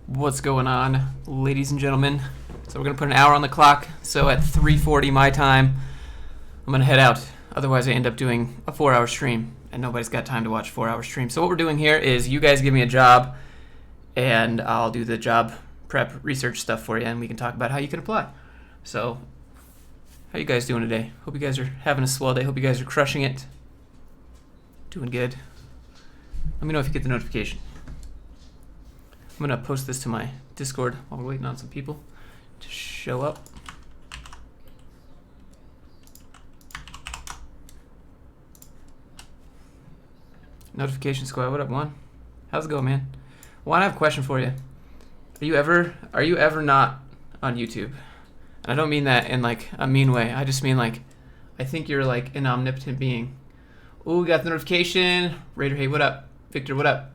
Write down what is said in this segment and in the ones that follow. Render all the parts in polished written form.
What's going on, ladies and gentlemen? So we're gonna put an hour on the clock. So at 3:40 my time, I'm gonna head out. Otherwise, I end up doing a 4-hour stream, and nobody's got time to watch a 4-hour stream. So what we're doing here is you guys give me a job, and I'll do the job prep research stuff for you, and we can talk about how you can apply. So, how you guys doing today? Hope you guys are having a swell day. Hope you guys are crushing it. Doing good. Let me know if you get the notification. I'm gonna post this to my Discord while we're waiting on some people to show up. Notification squad, what up, Juan? How's it going, man? Juan, I have a question for you. Are you ever not on YouTube? And I don't mean that in like a mean way. I just mean like, I think you're like an omnipotent being. Ooh, we got the notification. Raider, hey, what up? Victor, what up?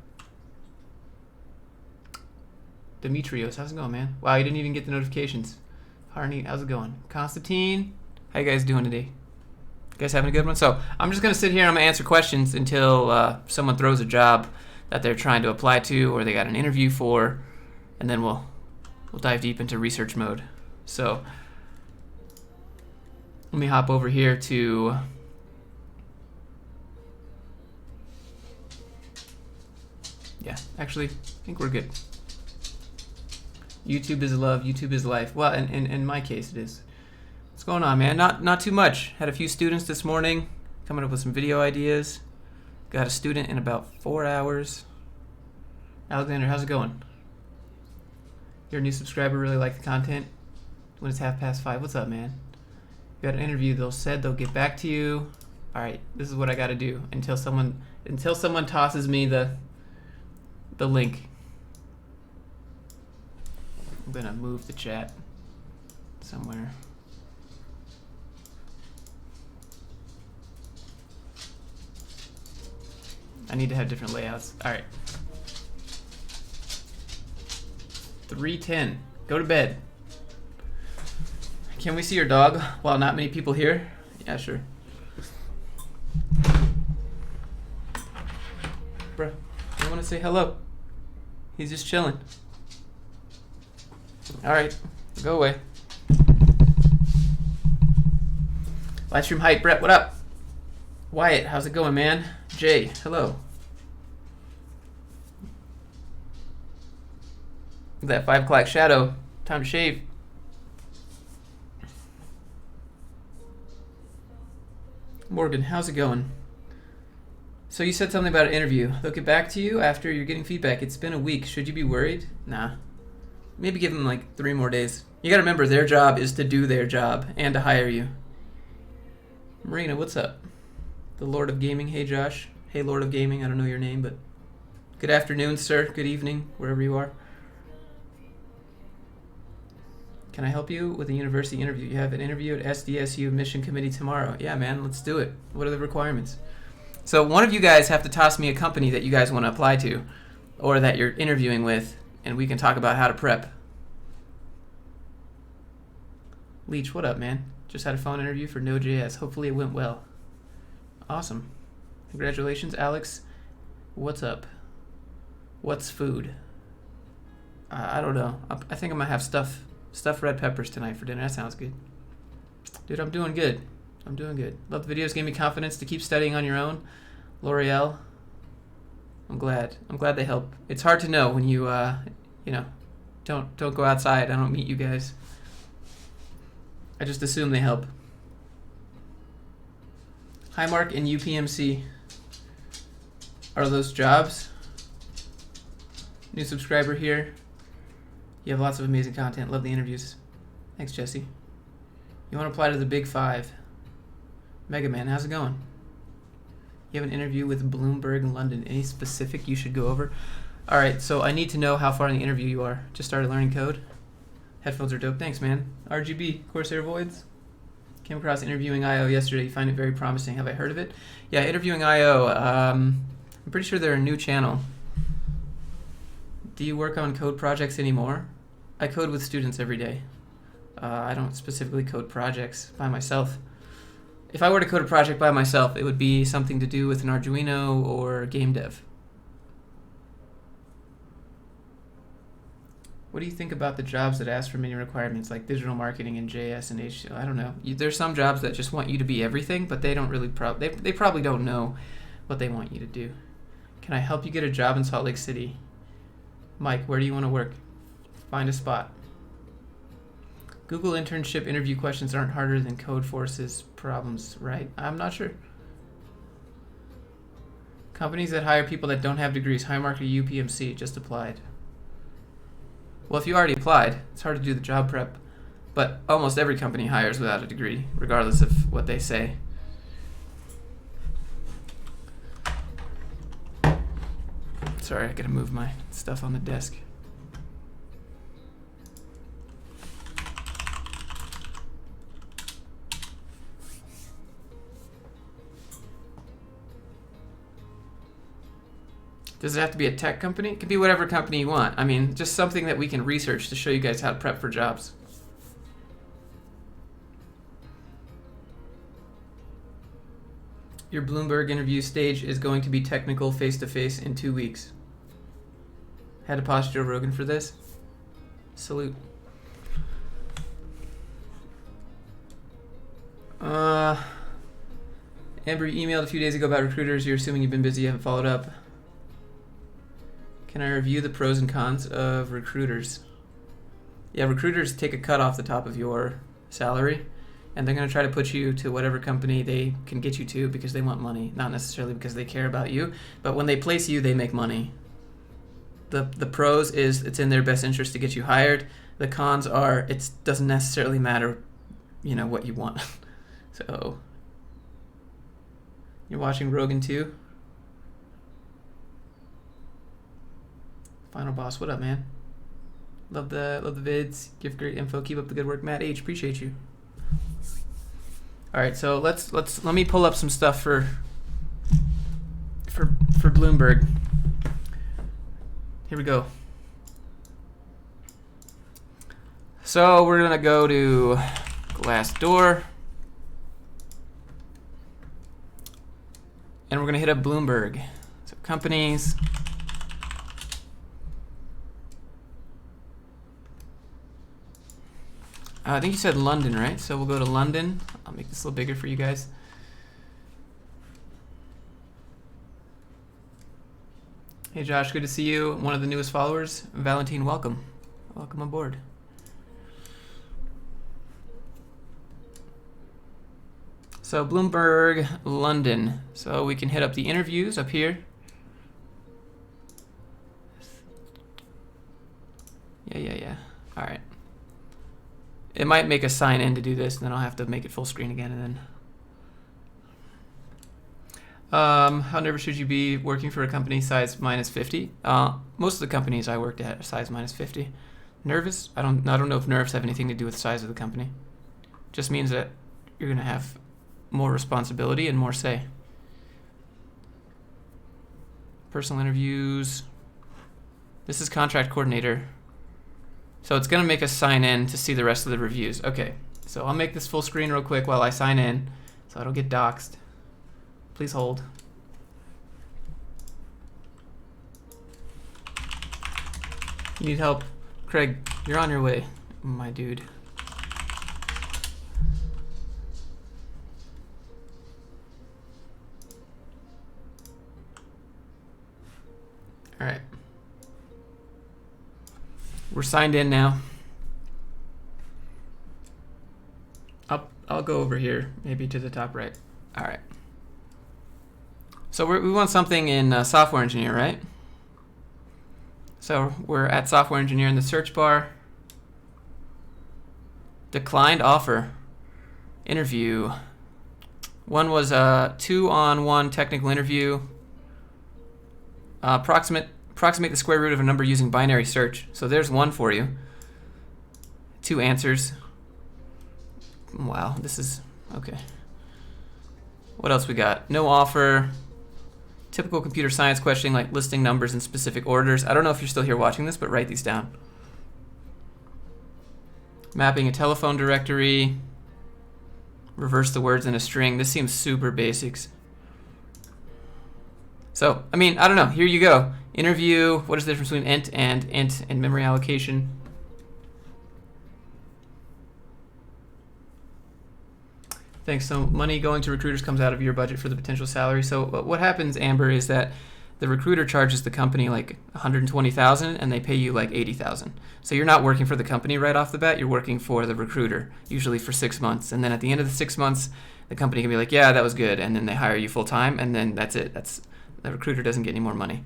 Demetrios, how's it going, man? Wow, you didn't even get the notifications. Harney, how's it going? Constantine, how you guys doing today? You guys having a good one? So I'm just gonna sit here and I'm gonna answer questions until someone throws a job that they're trying to apply to or they got an interview for, and then we'll dive deep into research mode. So let me hop over here to actually, I think we're good. YouTube is love, YouTube is life. Well, in my case, it is. What's going on, man? Not too much. Had a few students this morning, coming up with some video ideas. Got a student in about 4 hours. Alexander, how's it going? You're a new subscriber, really like the content. When it's 5:30, what's up, man? You got an interview. They'll get back to you. All right, this is what I got to do until someone tosses me the link. I'm gonna move the chat somewhere. I need to have different layouts. All right. 3:10. Go to bed. Can we see your dog while not many people here? Yeah, sure. Bruh, I want to say hello. He's just chilling. All right, go away. Livestream hype, Brett, what up? Wyatt, how's it going, man? Jay, hello. That 5 o'clock shadow, time to shave. Morgan, how's it going? So you said something about an interview. They'll get back to you after you're getting feedback. It's been a week. Should you be worried? Nah. Maybe give them like 3 more days. You gotta remember, their job is to do their job and to hire you. Marina, what's up? The Lord of Gaming. Hey, Josh. Hey, Lord of Gaming. I don't know your name, but good afternoon, sir. Good evening, wherever you are. Can I help you with a university interview? You have an interview at SDSU Mission Committee tomorrow. Yeah, man, let's do it. What are the requirements? So one of you guys have to toss me a company that you guys want to apply to or that you're interviewing with, and we can talk about how to prep. Leech, what up, man? Just had a phone interview for Node.js. Hopefully it went well. Awesome. Congratulations, Alex. What's up? What's food? I don't know. I think I'm going to have stuffed red peppers tonight for dinner. That sounds good. Dude, I'm doing good. I'm doing good. Love the videos. Gave me confidence to keep studying on your own. L'Oreal. I'm glad they help. It's hard to know when you don't go outside. I don't meet you guys. I just assume they help. Hi, Mark and UPMC. Are those jobs? New subscriber here. You have lots of amazing content. Love the interviews. Thanks, Jesse. You want to apply to the Big 5. Mega Man, how's it going? You have an interview with Bloomberg London. Any specific you should go over? All right, so I need to know how far in the interview you are. Just started learning code. Headphones are dope. Thanks, man. RGB, Corsair Voids. Came across Interviewing IO yesterday. You find it very promising. Have I heard of it? Yeah, Interviewing IO. I'm pretty sure they're a new channel. Do you work on code projects anymore? I code with students every day. I don't specifically code projects by myself. If I were to code a project by myself, it would be something to do with an Arduino or game dev. What do you think about the jobs that ask for many requirements, like digital marketing and JS and HTML? I don't know. There's some jobs that just want you to be everything, but they don't really they probably don't know what they want you to do. Can I help you get a job in Salt Lake City? Mike, where do you want to work? Find a spot. Google internship interview questions aren't harder than Codeforce's problems, right? I'm not sure. Companies that hire people that don't have degrees, Highmark or UPMC, just applied. Well, if you already applied, it's hard to do the job prep, but almost every company hires without a degree, regardless of what they say. Sorry, I gotta move my stuff on the desk. Does it have to be a tech company? It could be whatever company you want. I mean, just something that we can research to show you guys how to prep for jobs. Your Bloomberg interview stage is going to be technical face-to-face in 2 weeks. Had to pause Joe Rogan for this. Salute. Amber, you emailed a few days ago about recruiters. You're assuming you've been busy, you haven't followed up. Can I review the pros and cons of recruiters? Yeah, recruiters take a cut off the top of your salary, and they're going to try to put you to whatever company they can get you to because they want money, not necessarily because they care about you. But when they place you, they make money. The pros is it's in their best interest to get you hired. The cons are it doesn't necessarily matter, what you want. So, you're watching Rogan too? Final Boss, what up, man? Love the vids. Give great info. Keep up the good work, Matt H. Appreciate you. All right, so let me pull up some stuff for Bloomberg. Here we go. So we're gonna go to Glassdoor, and we're gonna hit up Bloomberg. So companies. I think you said London, right? So we'll go to London. I'll make this a little bigger for you guys. Hey Josh, good to see you. One of the newest followers. Valentine, welcome. Welcome aboard. So Bloomberg, London. So we can hit up the interviews up here. Yeah. All right. It might make us sign in to do this, and then I'll have to make it full screen again, and then. How nervous should you be working for a company size -50? Most of the companies I worked at are size -50. Nervous? I don't know if nerves have anything to do with the size of the company. Just means that you're gonna have more responsibility and more say. Personal interviews. This is contract coordinator. So it's going to make us sign in to see the rest of the reviews. Okay, so I'll make this full screen real quick while I sign in so I don't get doxxed. Please hold. You need help? Craig, you're on your way, my dude. All right. We're signed in now. I'll go over here, maybe to the top right. All right. So we want something in software engineer, right? So we're at software engineer in the search bar. Declined offer. Interview. One was a 2-on-1 technical interview. Approximate the square root of a number using binary search. So there's one for you. 2 answers. Wow, this is okay. What else we got? No offer. Typical computer science questioning, like listing numbers in specific orders. I don't know if you're still here watching this, but write these down. Mapping a telephone directory. Reverse the words in a string. This seems super basics. So, I mean, I don't know. Here you go. Interview. What is the difference between int and memory allocation? Thanks. So money going to recruiters comes out of your budget for the potential salary. So what happens, Amber, is that the recruiter charges the company like $120,000 and they pay you like $80,000. So you're not working for the company right off the bat. You're working for the recruiter, usually for 6 months. And then at the end of the 6 months, the company can be like, yeah, that was good. And then they hire you full time. And then that's it. The recruiter doesn't get any more money.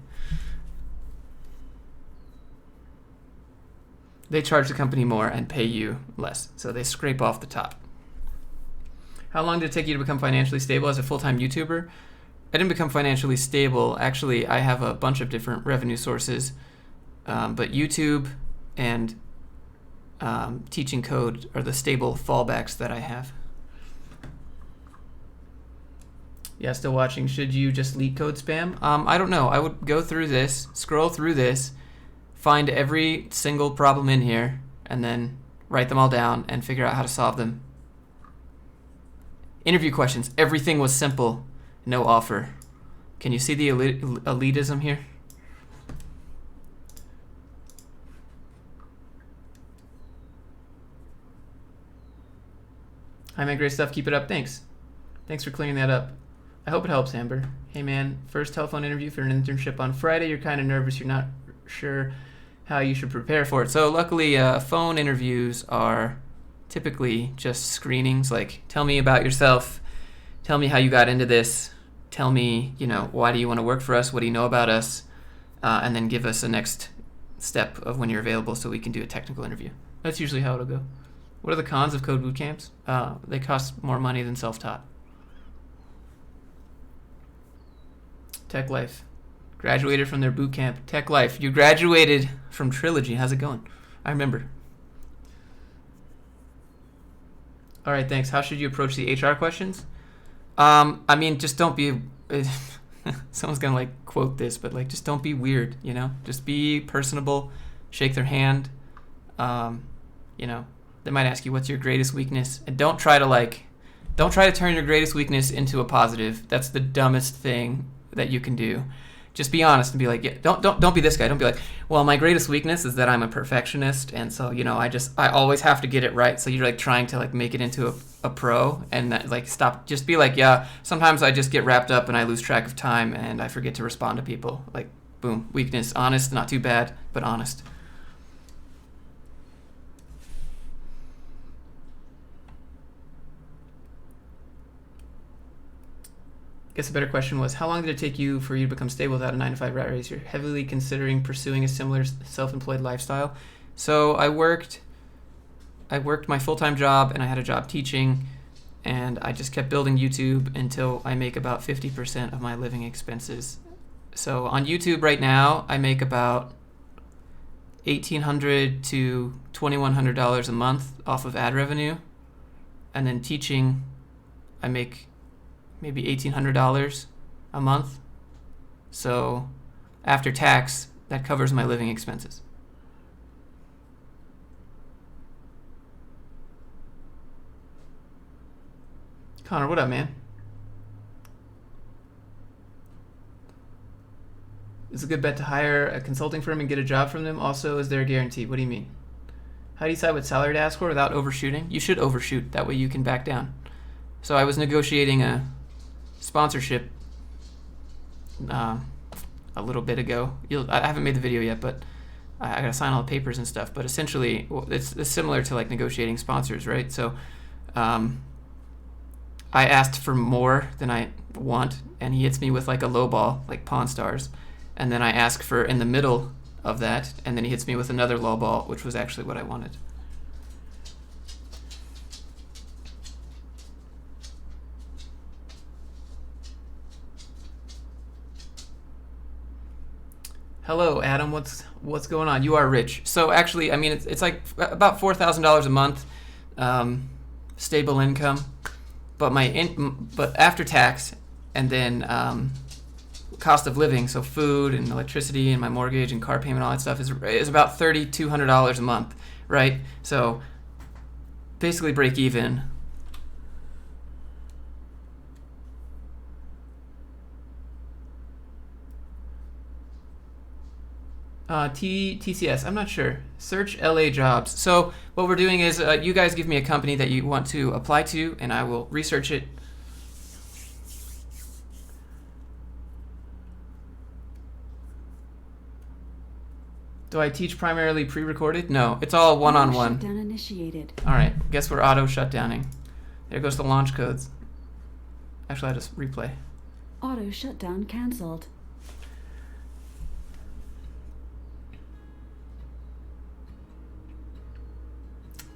They charge the company more and pay you less. So they scrape off the top. How long did it take you to become financially stable as a full-time YouTuber? I didn't become financially stable. Actually, I have a bunch of different revenue sources, but YouTube and teaching code are the stable fallbacks that I have. Yeah, still watching. Should you just leak code spam? I don't know. I would go through this, scroll through this, find every single problem in here, and then write them all down and figure out how to solve them. Interview questions. Everything was simple. No offer. Can you see the elitism here? Hi, man. Great stuff. Keep it up. Thanks. Thanks for clearing that up. I hope it helps, Amber. Hey, man. First telephone interview for an internship on Friday. You're kind of nervous. You're not sure how you should prepare for it. So luckily, phone interviews are typically just screenings, like tell me about yourself, tell me how you got into this, tell me, why do you want to work for us, what do you know about us, and then give us a next step of when you're available so we can do a technical interview. That's usually how it'll go. What are the cons of code boot camps? They cost more money than self-taught. Tech Life. Graduated from their boot camp. Tech Life. You graduated from Trilogy. How's it going? I remember. All right, thanks. How should you approach the HR questions? Just don't be... someone's going to, quote this, but, just don't be weird, Just be personable. Shake their hand. They might ask you, what's your greatest weakness? And don't try to turn your greatest weakness into a positive. That's the dumbest thing that you can do. Just be honest and be like, yeah, don't be this guy. Don't be like, well, my greatest weakness is that I'm a perfectionist, and so I always have to get it right. So you're trying to make it into a pro, and that, stop. Just be like, yeah, sometimes I just get wrapped up and I lose track of time and I forget to respond to people. Boom, weakness, honest, not too bad, but honest. Guess a better question was, how long did it take you for you to become stable without a 9-to-5 rat race? You're heavily considering pursuing a similar self-employed lifestyle. So I worked my full-time job, and I had a job teaching, and I just kept building YouTube until I make about 50% of my living expenses. So on YouTube right now, I make about $1,800 to $2,100 a month off of ad revenue, and then teaching, I make maybe $1,800 a month. So after tax, that covers my living expenses. Connor, what up, man? Is it a good bet to hire a consulting firm and get a job from them? Also, is there a guarantee? What do you mean? How do you decide what salary to ask for without overshooting? You should overshoot. That way you can back down. So I was negotiating a sponsorship a little bit ago. I haven't made the video yet, but I gotta sign all the papers and stuff. But essentially, it's similar to negotiating sponsors, right? So I asked for more than I want, and he hits me with a low ball, like Pawn Stars, and then I ask for in the middle of that, and then he hits me with another low ball, which was actually what I wanted. Hello, Adam. What's going on? You are rich. So actually, it's about $4,000 a month, stable income, but but after tax and then cost of living, so food and electricity and my mortgage and car payment, all that stuff is about $3,200 a month, right? So basically break even. TCS, I'm not sure. Search LA jobs. So what we're doing is you guys give me a company that you want to apply to, and I will research it. Do I teach primarily pre-recorded? No, it's all one-on-one. Shutdown initiated. All right, guess we're auto shutdowning. There goes the launch codes. Actually, I'll just replay. Auto shutdown canceled.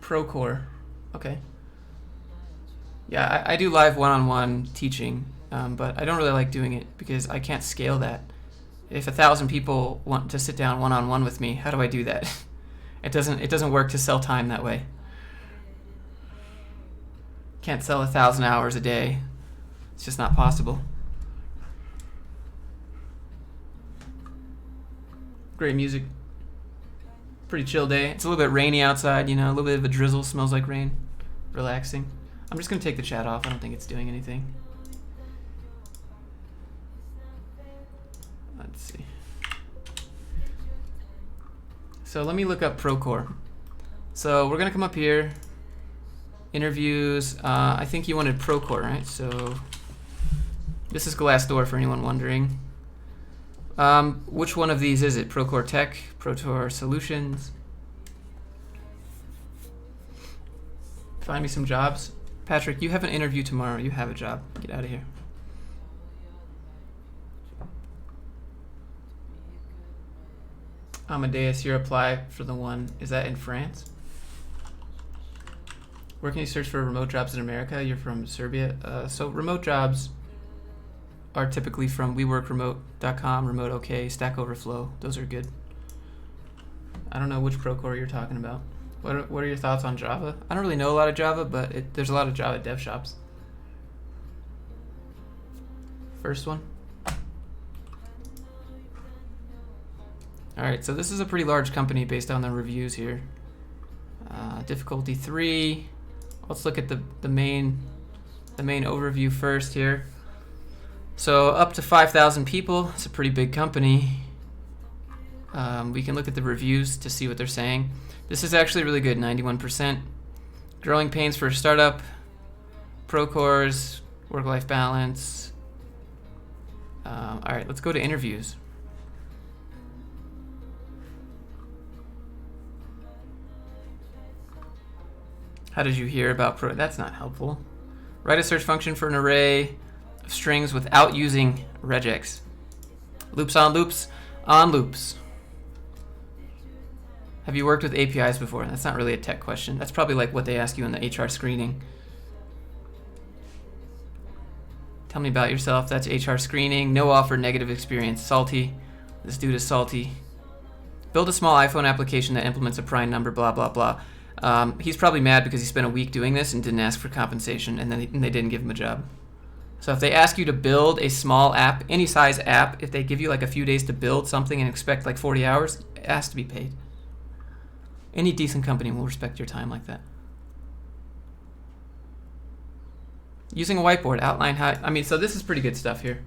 Procore. Okay. Yeah, I do live one-on-one teaching, but I don't really like doing it because I can't scale that. If 1,000 people want to sit down one-on-one with me, how do I do that? It doesn't work to sell time that way. Can't sell 1,000 hours a day. It's just not possible. Great music. Pretty chill day. It's a little bit rainy outside, you know, a little bit of a drizzle, smells like rain. Relaxing. I'm just gonna take the chat off. I don't think it's doing anything. Let's see. So let me look up Procore. So we're gonna come up here. Interviews. I think you wanted Procore, right? So this is Glassdoor for anyone wondering. Which one of these is it? Procore Tech, Procore Solutions. Find me some jobs. Patrick, you have an interview tomorrow. You have a job. Get out of here. Amadeus, your apply for the one. Is that in France? Where can you search for remote jobs in America? You're from Serbia. So remote jobs are typically from weworkremote.com, Remote OK, Stack Overflow. Those are good. I don't know which Procore you're talking about. What are your thoughts on Java? I don't really know a lot of Java, but there's a lot of Java dev shops. First one. All right, so this is a pretty large company based on the reviews here. Difficulty 3. Let's look at the main overview first here. So up to 5,000 people. It's a pretty big company. We can look at the reviews to see what they're saying. This is actually really good, 91%. Growing pains for a startup. Procores, work-life balance. All right, let's go to interviews. How did you hear about That's not helpful. Write a search function for an array of strings without using regex. Loops on loops on loops. Have you worked with APIs before? That's not really a tech question. That's probably like what they ask you in the HR screening. Tell me about yourself. That's HR screening. No offer, negative experience. Salty. This dude is salty. Build a small iPhone application that implements a prime number, blah, blah, blah. He's probably mad because he spent a week doing this and didn't ask for compensation, and then they didn't give him a job. So if they ask you to build a small app, any size app, if they give you like a few days to build something and expect like 40 hours, it has to be paid. Any decent company will respect your time like that. Using a whiteboard, outline how... so this is pretty good stuff here.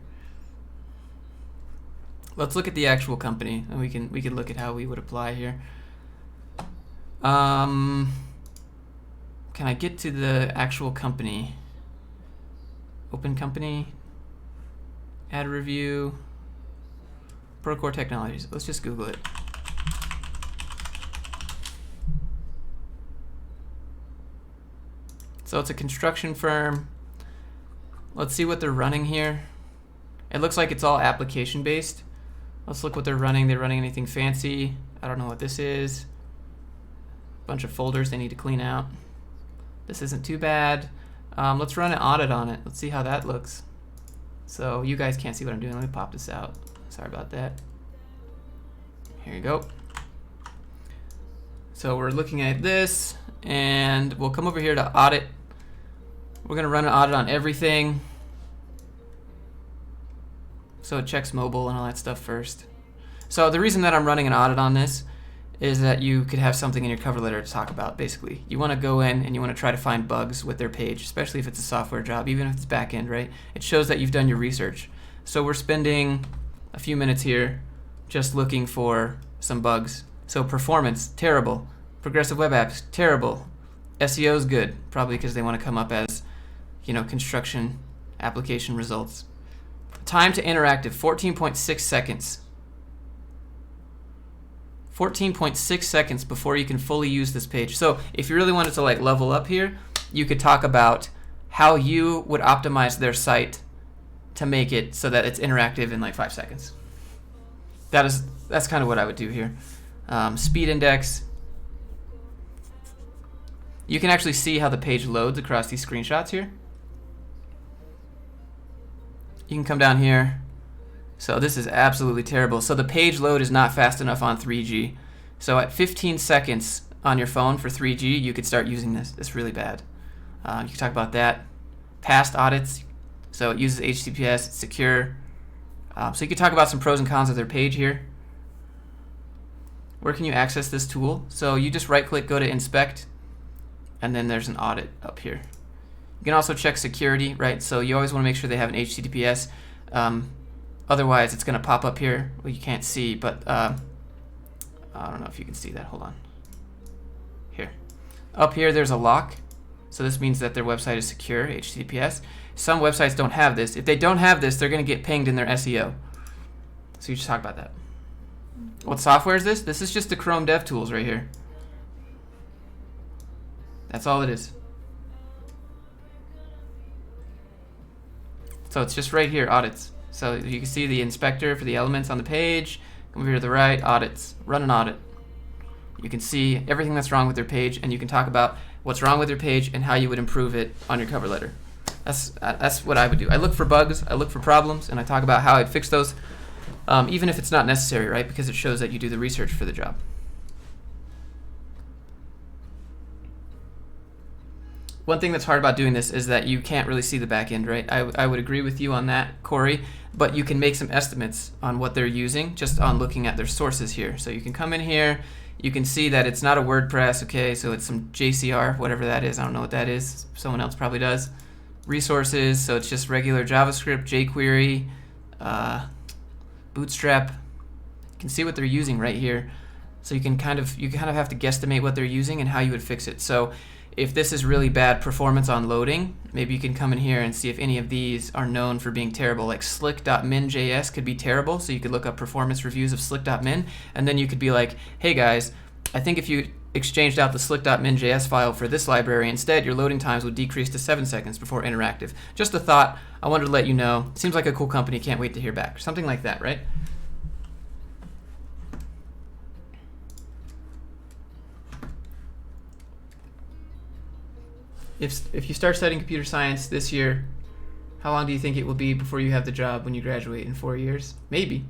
Let's look at the actual company, and we can look at how we would apply here. Can I get to the actual company? Open company. Add review. Procore Technologies. Let's just Google it. So it's a construction firm. Let's see what they're running here. It looks like it's all application based. Let's look what they're running. They're running anything fancy? I don't know what this is. Bunch of folders they need to clean out. This isn't too bad. Let's run an audit on it. Let's see how that looks. So you guys can't see what I'm doing. Let me pop this out. Sorry about that. Here you go. So we're looking at this, and we'll come over here to audit. We're going to run an audit on everything. So it checks mobile and all that stuff first. So the reason that I'm running an audit on this is that you could have something in your cover letter to talk about, basically. You want to go in and you want to try to find bugs with their page, especially if it's a software job, even if it's back end, right? It shows that you've done your research. So we're spending a few minutes here just looking for some bugs. So performance, terrible. Progressive web apps, terrible. SEO's good, probably because they want to come up as, construction application results. Time to interactive, 14.6 seconds. 14.6 seconds before you can fully use this page. So if you really wanted to level up here, you could talk about how you would optimize their site to make it so that it's interactive in 5 seconds. That's kind of what I would do here. Speed index. You can actually see how the page loads across these screenshots here. You can come down here. So this is absolutely terrible. So the page load is not fast enough on 3G. So at 15 seconds on your phone for 3G, you could start using this. It's really bad. You can talk about that. Past audits. So it uses HTTPS. It's secure. So you could talk about some pros and cons of their page here. Where can you access this tool? So you just right-click, go to Inspect, and then there's an audit up here. You can also check security, right? So you always want to make sure they have an HTTPS. Otherwise, it's going to pop up here. Well, you can't see, but I don't know if you can see that. Hold on. Here. Up here, there's a lock. So this means that their website is secure, HTTPS. Some websites don't have this. If they don't have this, they're going to get pinged in their SEO. So you just talk about that. What software is this? This is just the Chrome DevTools right here. That's all it is. So it's just right here, audits. So you can see the inspector for the elements on the page. Come over here to the right, audits. Run an audit. You can see everything that's wrong with their page, and you can talk about what's wrong with your page and how you would improve it on your cover letter. That's what I would do. I look for bugs, I look for problems, and I talk about how I'd fix those, even if it's not necessary, right? Because it shows that you do the research for the job. One thing that's hard about doing this is that you can't really see the back end, right? I would agree with you on that, Corey, but you can make some estimates on what they're using just on looking at their sources here. So you can come in here, you can see that it's not a WordPress, okay, so it's some JCR, whatever that is. I don't know what that is. Someone else probably does. Resources, so it's just regular JavaScript, jQuery, Bootstrap. You can see what they're using right here. So you kind of have to guesstimate what they're using and how you would fix it. So if this is really bad performance on loading, maybe you can come in here and see if any of these are known for being terrible. Like slick.min.js could be terrible, so you could look up performance reviews of slick.min, and then you could be like, hey guys, I think if you exchanged out the slick.min.js file for this library instead, your loading times would decrease to 7 seconds before interactive. Just a thought. I wanted to let you know. Seems like a cool company. Can't wait to hear back. Something like that, right? If you start studying computer science this year, how long do you think it will be before you have the job when you graduate? In 4 years? Maybe.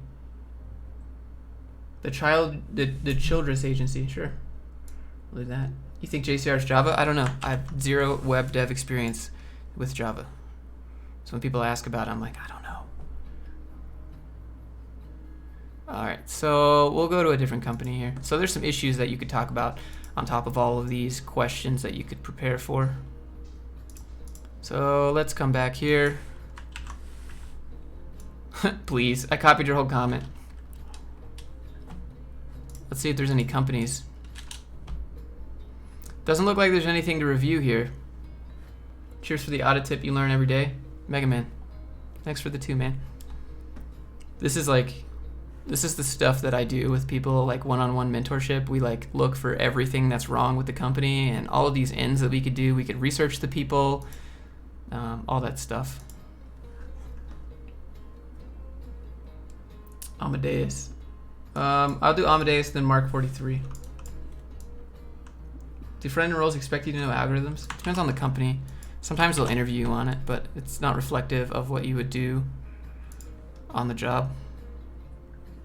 The Childress Agency, sure. Look at that. You think JCR is Java? I don't know. I have zero web dev experience with Java. So when people ask about it, I'm like, I don't know. All right, so we'll go to a different company here. So there's some issues that you could talk about on top of all of these questions that you could prepare for. So let's come back here. Please, I copied your whole comment. Let's see if there's any companies. Doesn't look like there's anything to review here. Cheers for the audit tip you learn every day. Mega Man. Thanks for the 2, man. This is the stuff that I do with people, like one-on-one mentorship. We look for everything that's wrong with the company and all of these ends that we could do. We could research the people, all that stuff. Amadeus. I'll do Amadeus, then Mark 43. Do friend roles expect you to know algorithms? Depends on the company. Sometimes they'll interview you on it, but it's not reflective of what you would do on the job.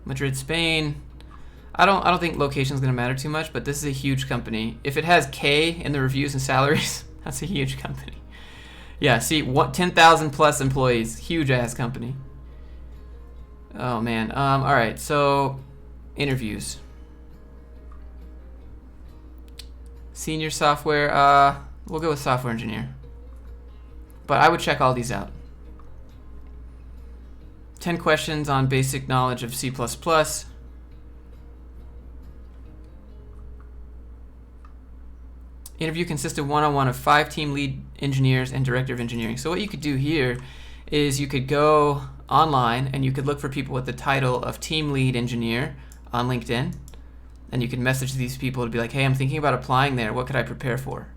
Madrid, Spain. I don't think location's gonna matter too much, but this is a huge company. If it has K in the reviews and salaries, that's a huge company. Yeah, see, 10,000 plus employees, huge ass company. Oh man. All right, so interviews. Senior software. We'll go with software engineer. But I would check all these out. 10 questions on basic knowledge of C++. Interview consisted one-on-one of 5 team lead engineers and director of engineering. So what you could do here is you could go online and you could look for people with the title of team lead engineer on LinkedIn, and you could message these people to be like, hey, I'm thinking about applying there. What could I prepare for?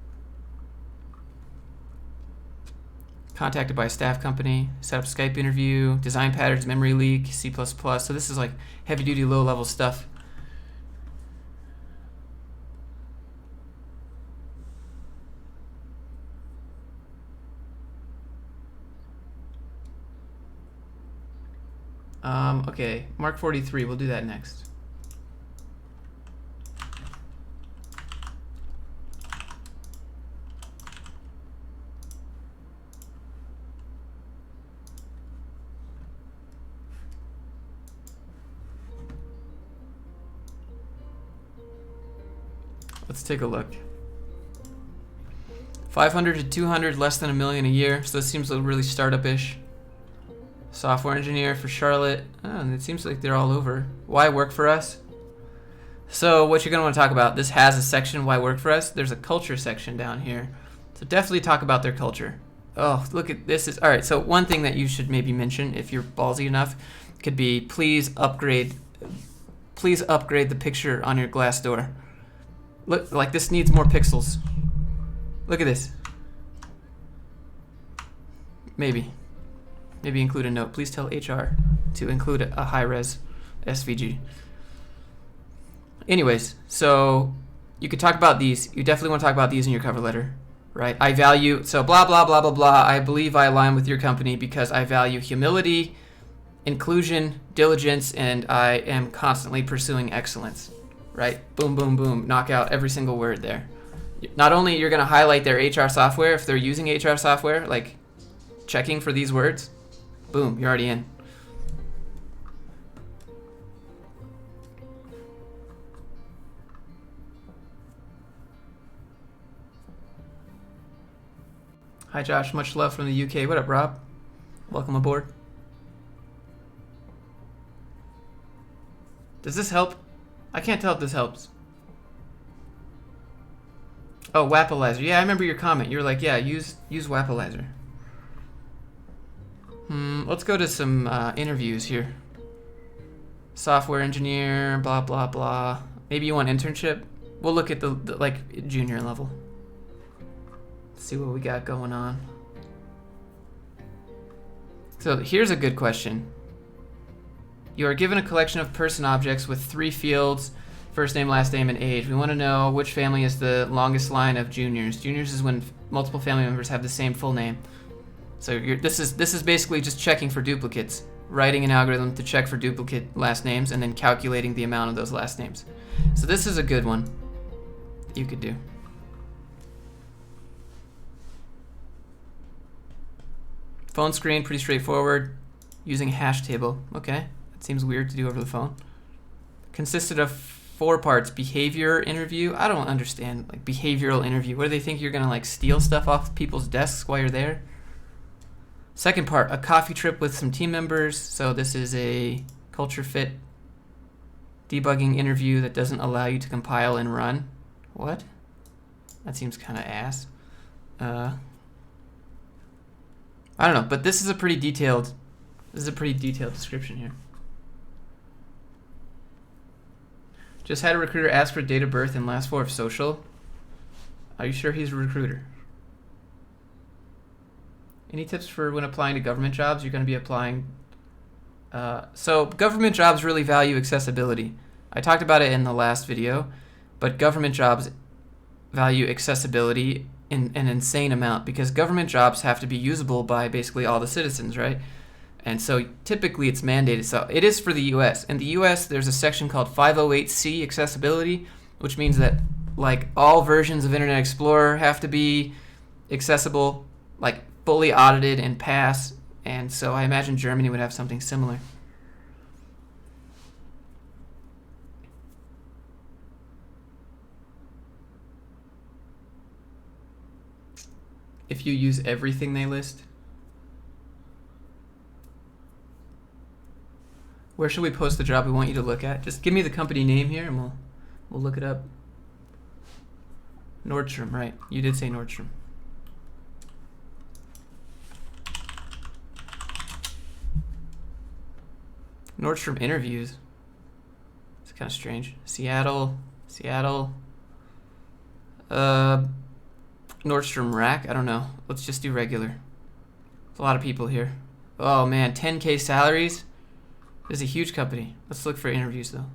Contacted by a staff company, set up Skype interview, design patterns, memory leak, C++. So this is like heavy duty, low level stuff. Okay, Mark 43, we'll do that next. Let's take a look. 500 to 200, less than $1 million a year. So this seems really startup-ish. Software engineer for Charlotte. Oh, it seems like they're all over. Why work for us? So what you're going to want to talk about, this has a section, why work for us. There's a culture section down here. So definitely talk about their culture. Oh, look at this. All right, so one thing that you should maybe mention if you're ballsy enough could be please upgrade the picture on your glass door. Look, like this needs more pixels. Look at this. Maybe include a note. Please tell HR to include a high-res SVG. Anyways, so you could talk about these. You definitely want to talk about these in your cover letter, right? I value, so blah, blah, blah, blah, blah. I believe I align with your company because I value humility, inclusion, diligence, and I am constantly pursuing excellence, right? Boom, boom, boom. Knock out every single word there. Not only you're going to highlight their HR software, if they're using HR software, like checking for these words, boom, you're already in. Hi Josh, much love from the UK. What up, Rob? Welcome aboard. Does this help? I can't tell if this helps. Oh, Wappalizer. Yeah, I remember your comment. You were like, yeah, use Wappalizer. Let's go to some interviews here. Software engineer, blah, blah, blah. Maybe you want internship? We'll look at the like junior level. See what we got going on. So here's a good question. You are given a collection of person objects with 3 fields, first name, last name, and age. We want to know which family is the longest line of juniors. Juniors is when multiple family members have the same full name. So this is basically just checking for duplicates, writing an algorithm to check for duplicate last names, and then calculating the amount of those last names. So this is a good one you could do. Phone screen, pretty straightforward. Using a hash table. Okay, that seems weird to do over the phone. Consisted of 4 parts. Behavior interview. I don't understand, like, behavioral interview. What do they think, you're gonna like steal stuff off people's desks while you're there? Second part, a coffee trip with some team members. So this is a culture fit debugging interview that doesn't allow you to compile and run. What? That seems kind of ass. I don't know, but this is a pretty detailed description here. Just had a recruiter ask for date of birth and last 4 of social. Are you sure he's a recruiter? Any tips for when applying to government jobs? You're going to be applying. So government jobs really value accessibility. I talked about it in the last video, but government jobs value accessibility in an insane amount because government jobs have to be usable by basically all the citizens, right? And so typically it's mandated. So it is for the US. In the US, there's a section called 508C, accessibility, which means that like all versions of Internet Explorer have to be accessible, like fully audited and pass. And so I imagine Germany would have something similar. If you use everything they list. Where should we post the job we want you to look at? Just give me the company name here and we'll look it up. Nordstrom, right. You did say Nordstrom. Nordstrom interviews. It's kind of strange. Seattle. Nordstrom rack. I don't know. Let's just do regular. There's a lot of people here. Oh man, 10K salaries. This is a huge company. Let's look for interviews though.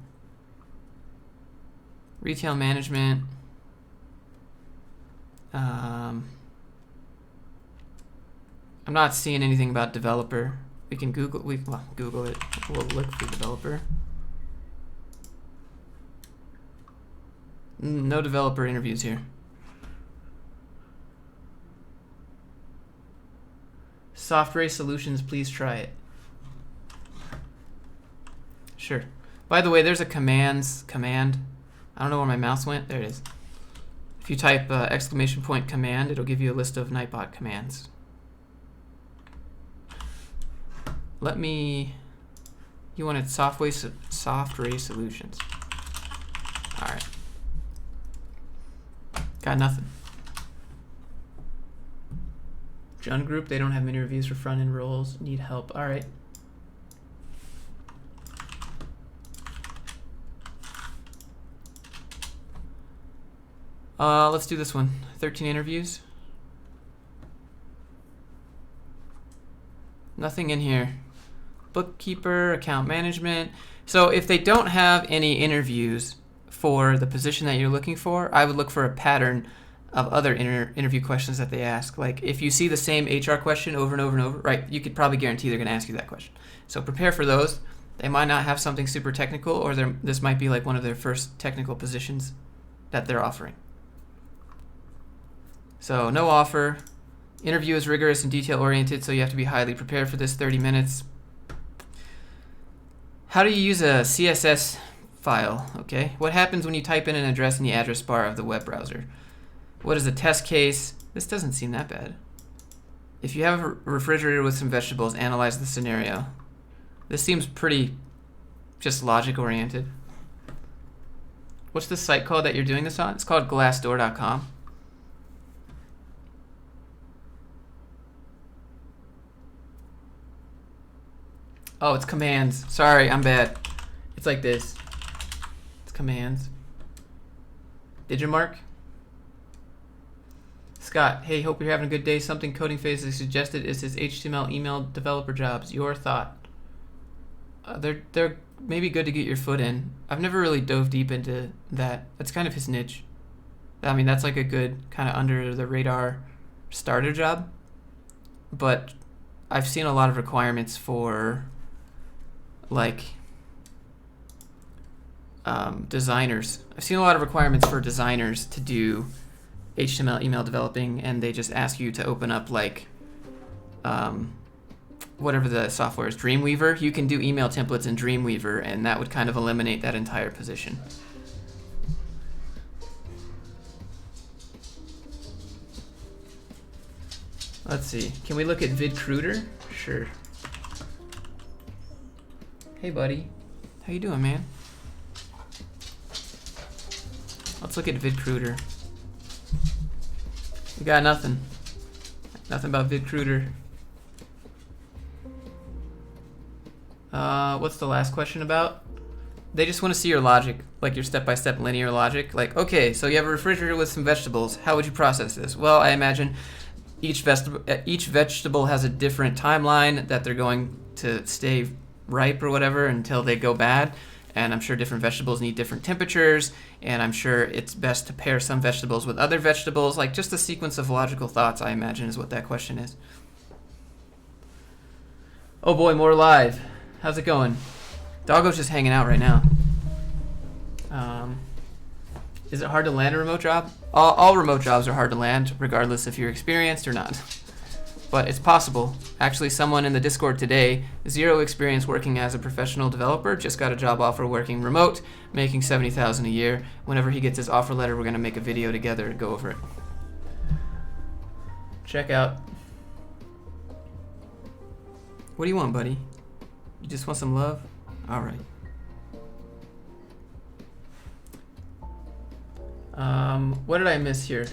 Retail management. I'm not seeing anything about developer. We can Google. Google it. We'll look for developer. No developer interviews here. Software solutions, please try it. Sure. By the way, there's a command. I don't know where my mouse went. There it is. If you type !! command, it'll give you a list of NIGHTBOT commands. You wanted software solutions. All right. Got nothing. Jun Group, they don't have many reviews for front-end roles. Need help. All right. Let's do this one. 13 interviews. Nothing in here. Bookkeeper, account management. So if they don't have any interviews for the position that you're looking for, I would look for a pattern of other interview questions that they ask. Like if you see the same HR question over and over and over, right, you could probably guarantee they're going to ask you that question. So prepare for those. They might not have something super technical, or this might be like one of their first technical positions that they're offering. So no offer. Interview is rigorous and detail oriented, so you have to be highly prepared for this 30 minutes. How do you use a CSS file? Okay. What happens when you type in an address in the address bar of the web browser? What is a test case? This doesn't seem that bad. If you have a refrigerator with some vegetables, analyze the scenario. This seems pretty just logic oriented. What's the site called that you're doing this on? It's called glassdoor.com. Oh, it's commands. Sorry, I'm bad. It's like this. It's commands. Digimark. Scott, hey, hope you're having a good day. Something Coding Phase has suggested is his HTML email developer jobs. Your thought? They're maybe good to get your foot in. I've never really dove deep into that. That's kind of his niche. I mean, that's like a good kind of under the radar starter job. But I've seen a lot of requirements for like designers. I've seen a lot of requirements for designers to do HTML email developing, and they just ask you to open up like whatever the software is, Dreamweaver. You can do email templates in Dreamweaver, and that would kind of eliminate that entire position. Let's see. Can we look at VidCruiter? Sure. Hey, buddy. How you doing, man? Let's look at VidCruiter. We got nothing. Nothing about VidCruiter. What's the last question about? They just want to see your logic, like your step-by-step linear logic. Like, okay, so you have a refrigerator with some vegetables. How would you process this? Well, I imagine each vegetable has a different timeline that they're going to stay ripe or whatever until they go bad. And I'm sure different vegetables need different temperatures, and I'm sure it's best to pair some vegetables with other vegetables. Like just a sequence of logical thoughts, I imagine, is what that question is. Oh boy, more live. How's it going? Doggo's just hanging out right now. Is it hard to land a remote job? All remote jobs are hard to land, regardless if you're experienced or not. But it's possible. Actually, someone in the Discord today, 0 experience working as a professional developer, just got a job offer working remote, making $70,000 a year. Whenever he gets his offer letter, we're going to make a video together to go over it. Check out. What do you want, buddy? You just want some love? All right. What did I miss here?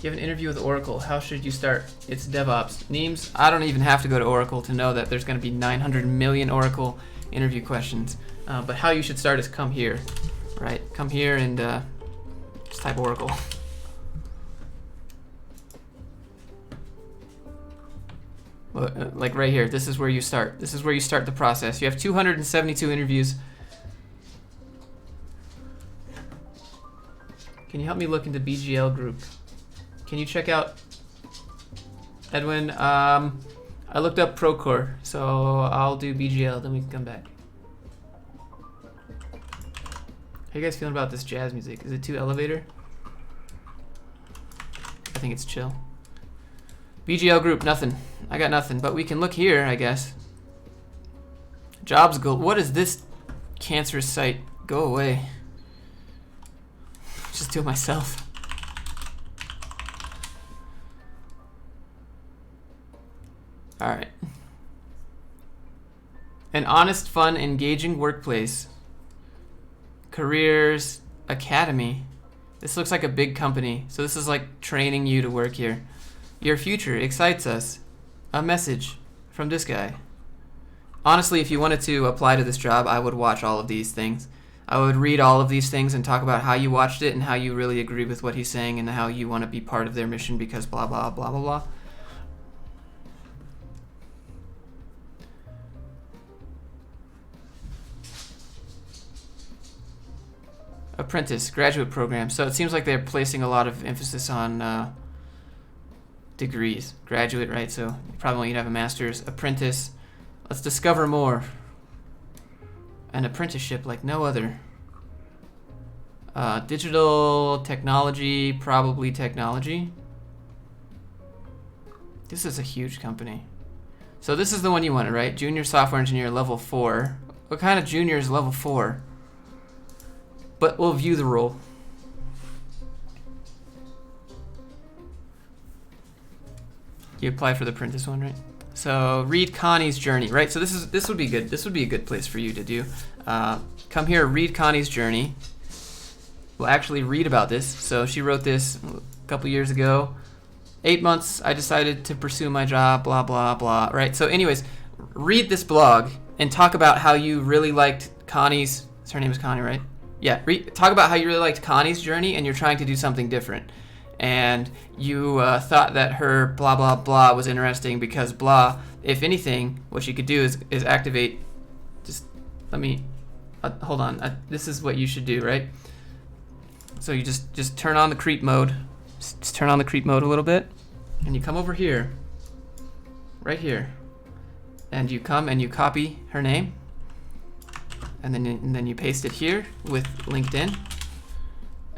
You have an interview with Oracle. How should you start? It's DevOps. Neems, I don't even have to go to Oracle to know that there's going to be 900 million Oracle interview questions. But how you should start is come here, right? Come here and just type Oracle. Like right here, this is where you start. This is where you start the process. You have 272 interviews. Can you help me look into BGL group? Can you check out Edwin? I looked up Procore, so I'll do BGL, then we can come back. How you guys feeling about this jazz music? Is it too elevator? I think it's chill. BGL group, nothing. I got nothing, but we can look here, I guess. Jobs go. What is this cancerous site? Go away. Just do it myself. All right. An honest, fun, engaging workplace. Careers Academy. This looks like a big company. So this is like training you to work here. Your future excites us. A message from this guy. Honestly, if you wanted to apply to this job, I would watch all of these things. I would read all of these things and talk about how you watched it and how you really agree with what he's saying and how you want to be part of their mission because blah, blah, blah, blah, blah. Apprentice, graduate program. So it seems like they're placing a lot of emphasis on degrees. Graduate, right? So you probably want you to have a master's. Apprentice. Let's discover more. An apprenticeship like no other. Digital technology, probably technology. This is a huge company. So this is the one you wanted, right? Junior software engineer level 4. What kind of junior is level 4? But we'll view the role. You apply for the apprentice one, right? So read Connie's journey, right? So this would be good. This would be a good place for you to do. Come here, read Connie's journey. We'll actually read about this. So she wrote this a couple years ago. 8 months, I decided to pursue my job, blah, blah, blah, right? So anyways, read this blog and talk about how you really liked Connie's, her name is Connie, right? Yeah, talk about how you really liked Connie's journey and you're trying to do something different. And you thought that her blah, blah, blah was interesting because blah, if anything, what you could do is activate, just let me, hold on, this is what you should do, right? So you just turn on the creep mode, just turn on the creep mode a little bit, and you come over here, right here, and you come and you copy her name, and then you paste it here with LinkedIn.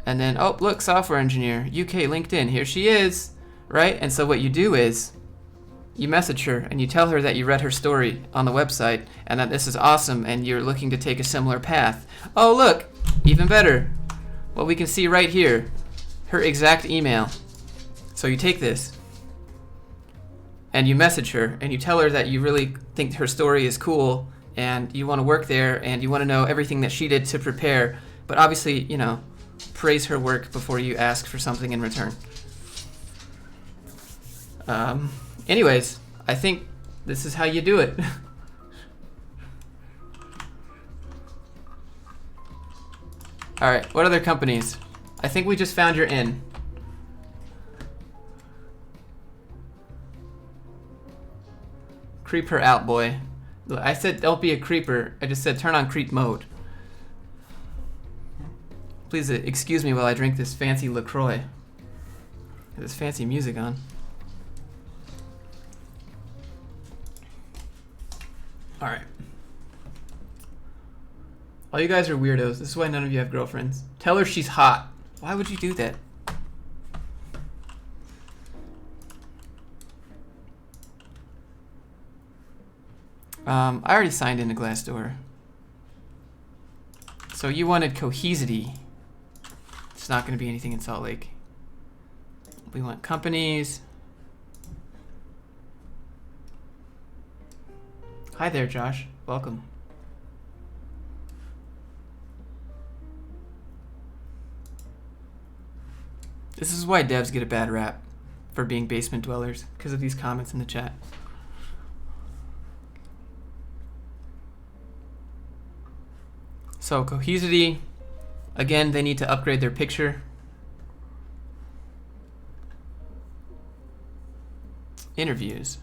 And then, oh, look, software engineer, UK, LinkedIn, here she is, right? And so what you do is you message her and you tell her that you read her story on the website and that this is awesome and you're looking to take a similar path. Oh, look, even better. What we can see right here, her exact email. So you take this and you message her and you tell her that you really think her story is cool and you want to work there and you want to know everything that she did to prepare. But obviously, you know, praise her work before you ask for something in return. Anyways, I think this is how you do it. All right, what other companies? I think we just found your in. Creep her out, boy. I said don't be a creeper. I just said turn on creep mode. Please excuse me while I drink this fancy LaCroix. This fancy music on. All right. All you guys are weirdos. This is why none of you have girlfriends. Tell her she's hot. Why would you do that? I already signed into Glassdoor. So you wanted cohesity. It's not going to be anything in Salt Lake. We want companies. Hi there, Josh. Welcome. This is why devs get a bad rap for being basement dwellers, because of these comments in the chat. So Cohesity, again, they need to upgrade their picture. Interviews.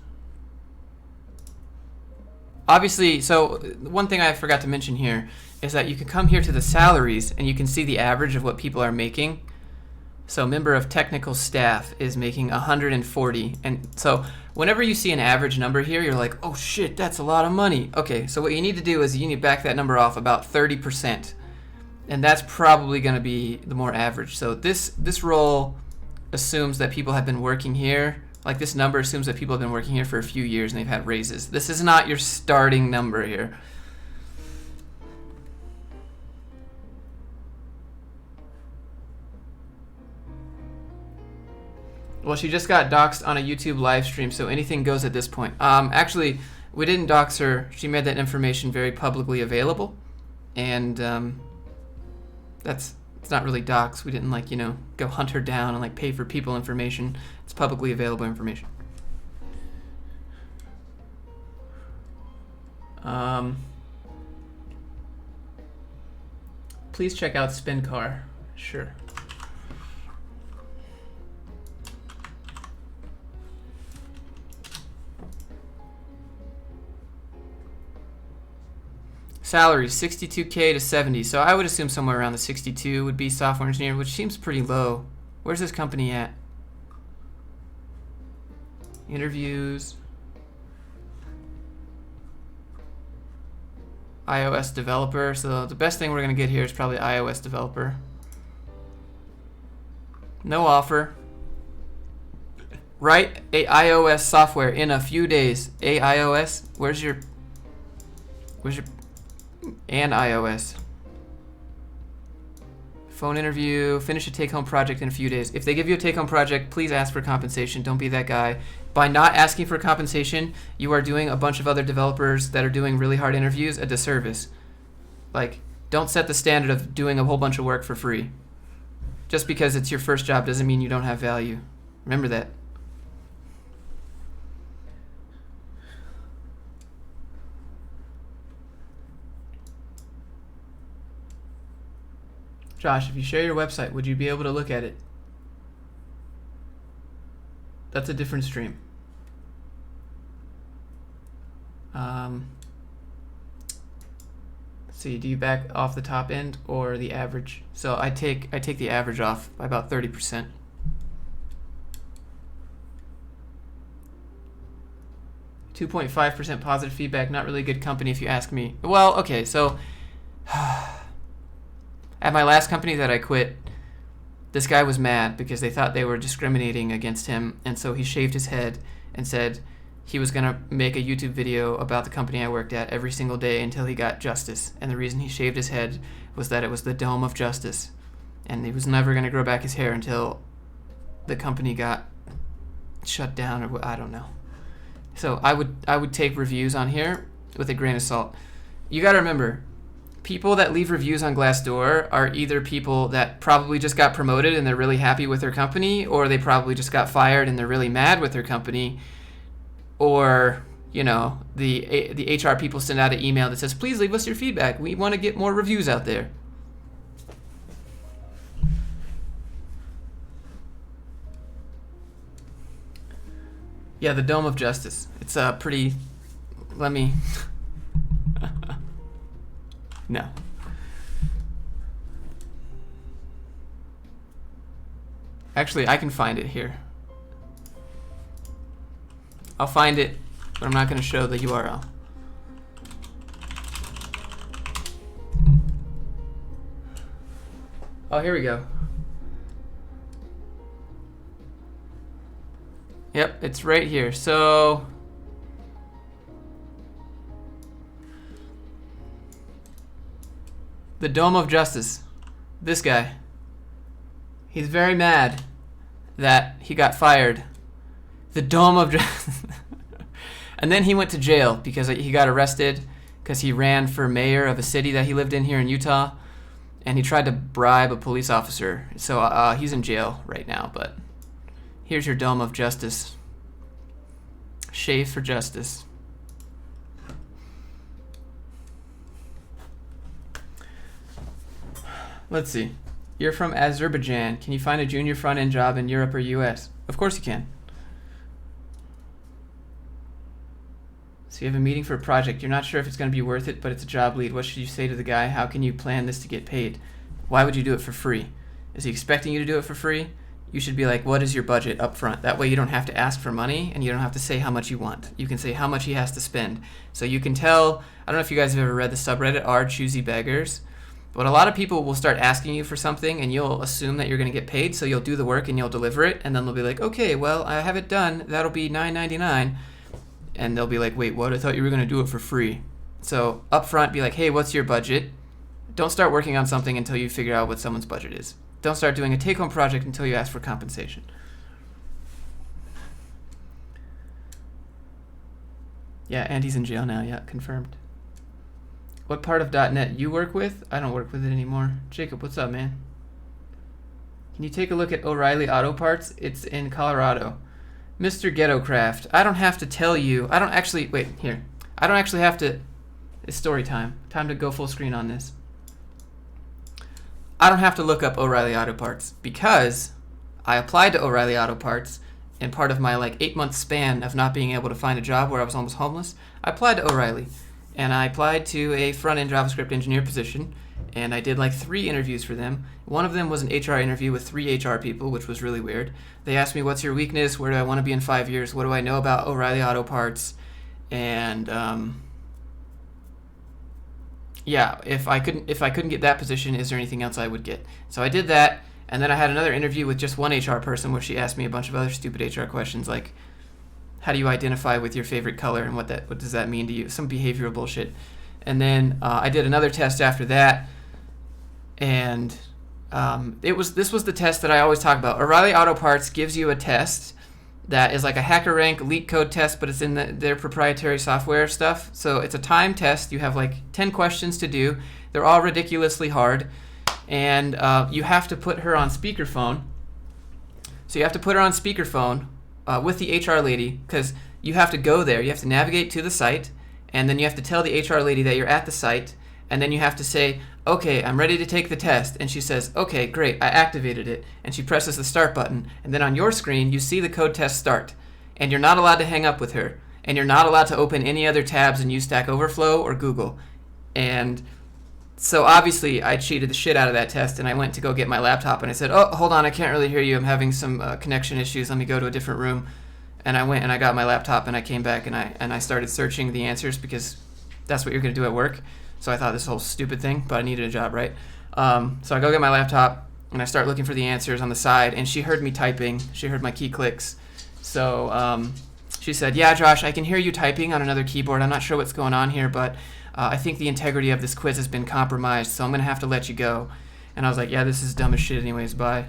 Obviously, so one thing I forgot to mention here is that you can come here to the salaries and you can see the average of what people are making. So member of technical staff is making 140. And so whenever you see an average number here, you're like, oh shit, that's a lot of money. Okay, so what you need to do is you need to back that number off about 30%. And that's probably going to be the more average. So this role assumes that people have been working here. Like this number assumes that people have been working here for a few years and they've had raises. This is not your starting number here. Well, she just got doxxed on a YouTube live stream, so anything goes at this point. Actually, we didn't dox her. She made that information very publicly available, and it's not really dox. We didn't go hunt her down and pay for people information. It's publicly available information. Please check out Spin Car. Sure. Salaries 62K to 70. So I would assume somewhere around the 62 would be software engineer, which seems pretty low. Where's this company at? Interviews. iOS developer. So the best thing we're going to get here is probably iOS developer. No offer. Write a iOS software in a few days. A iOS. Where's your and iOS. Phone interview, finish a take-home project in a few days. If they give you a take-home project, please ask for compensation. Don't be that guy. By not asking for compensation, you are doing a bunch of other developers that are doing really hard interviews a disservice. Don't set the standard of doing a whole bunch of work for free. Just because it's your first job doesn't mean you don't have value. Remember that. Josh, if you share your website, would you be able to look at it? That's a different stream. Let's see, do you back off the top end or the average? So I take the average off by about 30%. .5% positive feedback, not really good company if you ask me. Well, okay, so at my last company that I quit, this guy was mad because they thought they were discriminating against him, and so he shaved his head and said he was going to make a YouTube video about the company I worked at every single day until he got justice. And the reason he shaved his head was that it was the dome of justice, and he was never going to grow back his hair until the company got shut down, or I don't know. So I would take reviews on here with a grain of salt. You got to remember, people that leave reviews on Glassdoor are either people that probably just got promoted and they're really happy with their company, or they probably just got fired and they're really mad with their company, or the HR people send out an email that says, please leave us your feedback. We want to get more reviews out there. Yeah, the Dome of Justice. It's pretty... Let me... No. Actually, I can find it here. I'll find it, but I'm not going to show the URL. Oh, here we go. Yep, it's right here. So the Dome of Justice. This guy. He's very mad that he got fired. The Dome of Justice. And then he went to jail because he got arrested because he ran for mayor of a city that he lived in here in Utah. and he tried to bribe a police officer. So he's in jail right now, but here's your dome of justice. Shave for justice. Let's see. You're from Azerbaijan. Can you find a junior front-end job in Europe or US? Of course you can. So you have a meeting for a project. You're not sure if it's going to be worth it, but it's a job lead. What should you say to the guy? How can you plan this to get paid? Why would you do it for free? Is he expecting you to do it for free? You should be like, what is your budget up front? That way you don't have to ask for money and you don't have to say how much you want. You can say how much he has to spend. So you can tell, I don't know if you guys have ever read the subreddit r choosy beggars, but a lot of people will start asking you for something and you'll assume that you're going to get paid, so you'll do the work and you'll deliver it, and then they'll be like, okay, well, I have it done. That'll be $9.99. And they'll be like, wait, what? I thought you were going to do it for free. So up front, be like, hey, what's your budget? Don't start working on something until you figure out what someone's budget is. Don't start doing a take-home project until you ask for compensation. Yeah, Andy's in jail now. Yeah, confirmed. What part of .NET you work with? I don't work with it anymore. Jacob, what's up, man? Can you take a look at O'Reilly Auto Parts? It's in Colorado. Mr. Ghettocraft, I don't have to tell you. I don't actually, wait, here. I don't actually have to, it's story time. Time to go full screen on this. I don't have to look up O'Reilly Auto Parts because I applied to O'Reilly Auto Parts in part of my 8-month span of not being able to find a job where I was almost homeless. I applied to O'Reilly, and I applied to a front-end JavaScript engineer position, and I did 3 interviews for them. One of them was an HR interview with 3 HR people, which was really weird. They asked me, what's your weakness? Where do I want to be in 5 years? What do I know about O'Reilly Auto Parts? And yeah, if I couldn't get that position, is there anything else I would get? So I did that, and then I had another interview with just one HR person where she asked me a bunch of other stupid HR questions like, how do you identify with your favorite color and what does that mean to you? Some behavioral bullshit. And then I did another test after that, and this was the test that I always talk about. O'Reilly Auto Parts gives you a test that is like a HackerRank leak code test, but it's in their proprietary software stuff. So it's a time test. You have 10 questions to do. They're all ridiculously hard, and you have to put her on speakerphone. So you have to put her on speakerphone with the HR lady, because you have to go there. You have to navigate to the site, and then you have to tell the HR lady that you're at the site, and then you have to say, okay, I'm ready to take the test. And she says, okay, great, I activated it. And she presses the start button. And then on your screen, you see the code test start. And you're not allowed to hang up with her. And you're not allowed to open any other tabs and use Stack Overflow or Google. And so obviously, I cheated the shit out of that test, and I went to go get my laptop, and I said, oh, hold on, I can't really hear you. I'm having some connection issues. Let me go to a different room. And I went and I got my laptop, and I came back, and I started searching the answers, because that's what you're going to do at work. So I thought this whole stupid thing, but I needed a job, right? So I go get my laptop, and I start looking for the answers on the side, and she heard me typing. She heard my key clicks. So she said, yeah, Josh, I can hear you typing on another keyboard. I'm not sure what's going on here, but I think the integrity of this quiz has been compromised, so I'm going to have to let you go. And I was like, yeah, this is dumb as shit anyways, bye.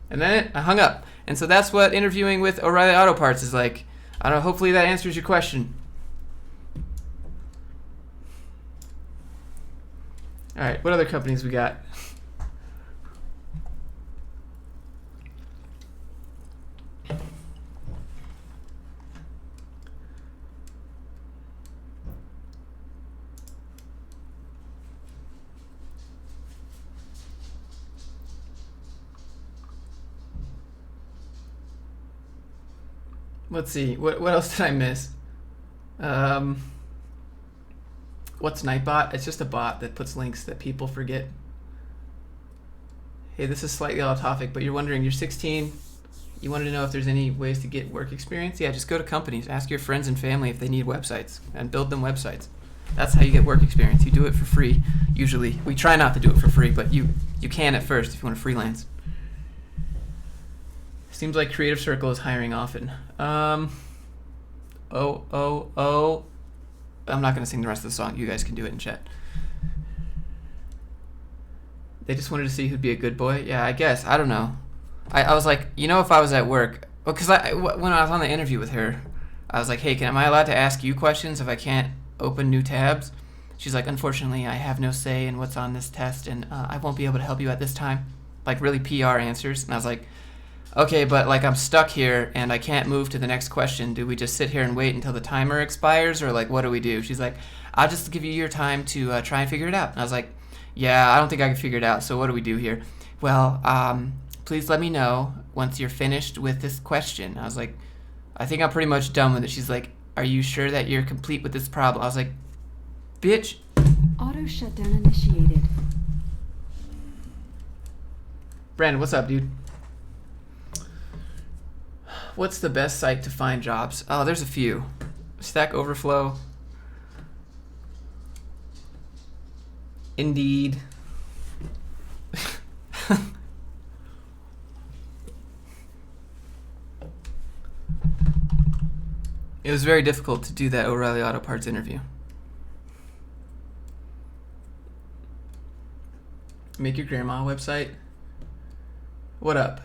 And then I hung up. And so that's what interviewing with O'Reilly Auto Parts is like. I don't know, hopefully that answers your question. All right, what other companies we got? Let's see. What else did I miss? What's NIGHTBOT? It's just a bot that puts links that people forget. Hey, this is slightly off topic, but you're wondering, you're 16, you wanted to know if there's any ways to get work experience? Yeah, just go to companies, ask your friends and family if they need websites, and build them websites. That's how you get work experience. You do it for free, usually. We try not to do it for free, but you can at first if you want to freelance. Seems like Creative Circle is hiring often. I'm not going to sing the rest of the song. You guys can do it in chat. They just wanted to see who'd be a good boy. Yeah, I guess. I don't know. I was like, if I was at work, because when I was on the interview with her, I was like, hey, am I allowed to ask you questions if I can't open new tabs? she's like, unfortunately, I have no say in what's on this test, and I won't be able to help you at this time. Like, really PR answers. And I was like, okay, but like I'm stuck here and I can't move to the next question. Do we just sit here and wait until the timer expires, or like what do we do? She's like, I'll just give you your time to try and figure it out. And I was like, yeah, I don't think I can figure it out. So what do we do here? Well, please let me know once you're finished with this question. I was like, I think I'm pretty much done with it. She's like, are you sure that you're complete with this problem? I was like, bitch. Auto shutdown initiated. Brandon, what's up, dude? What's the best site to find jobs? Oh, there's a few. Stack Overflow. Indeed. It was very difficult to do that O'Reilly Auto Parts interview. Make your grandma website. What up?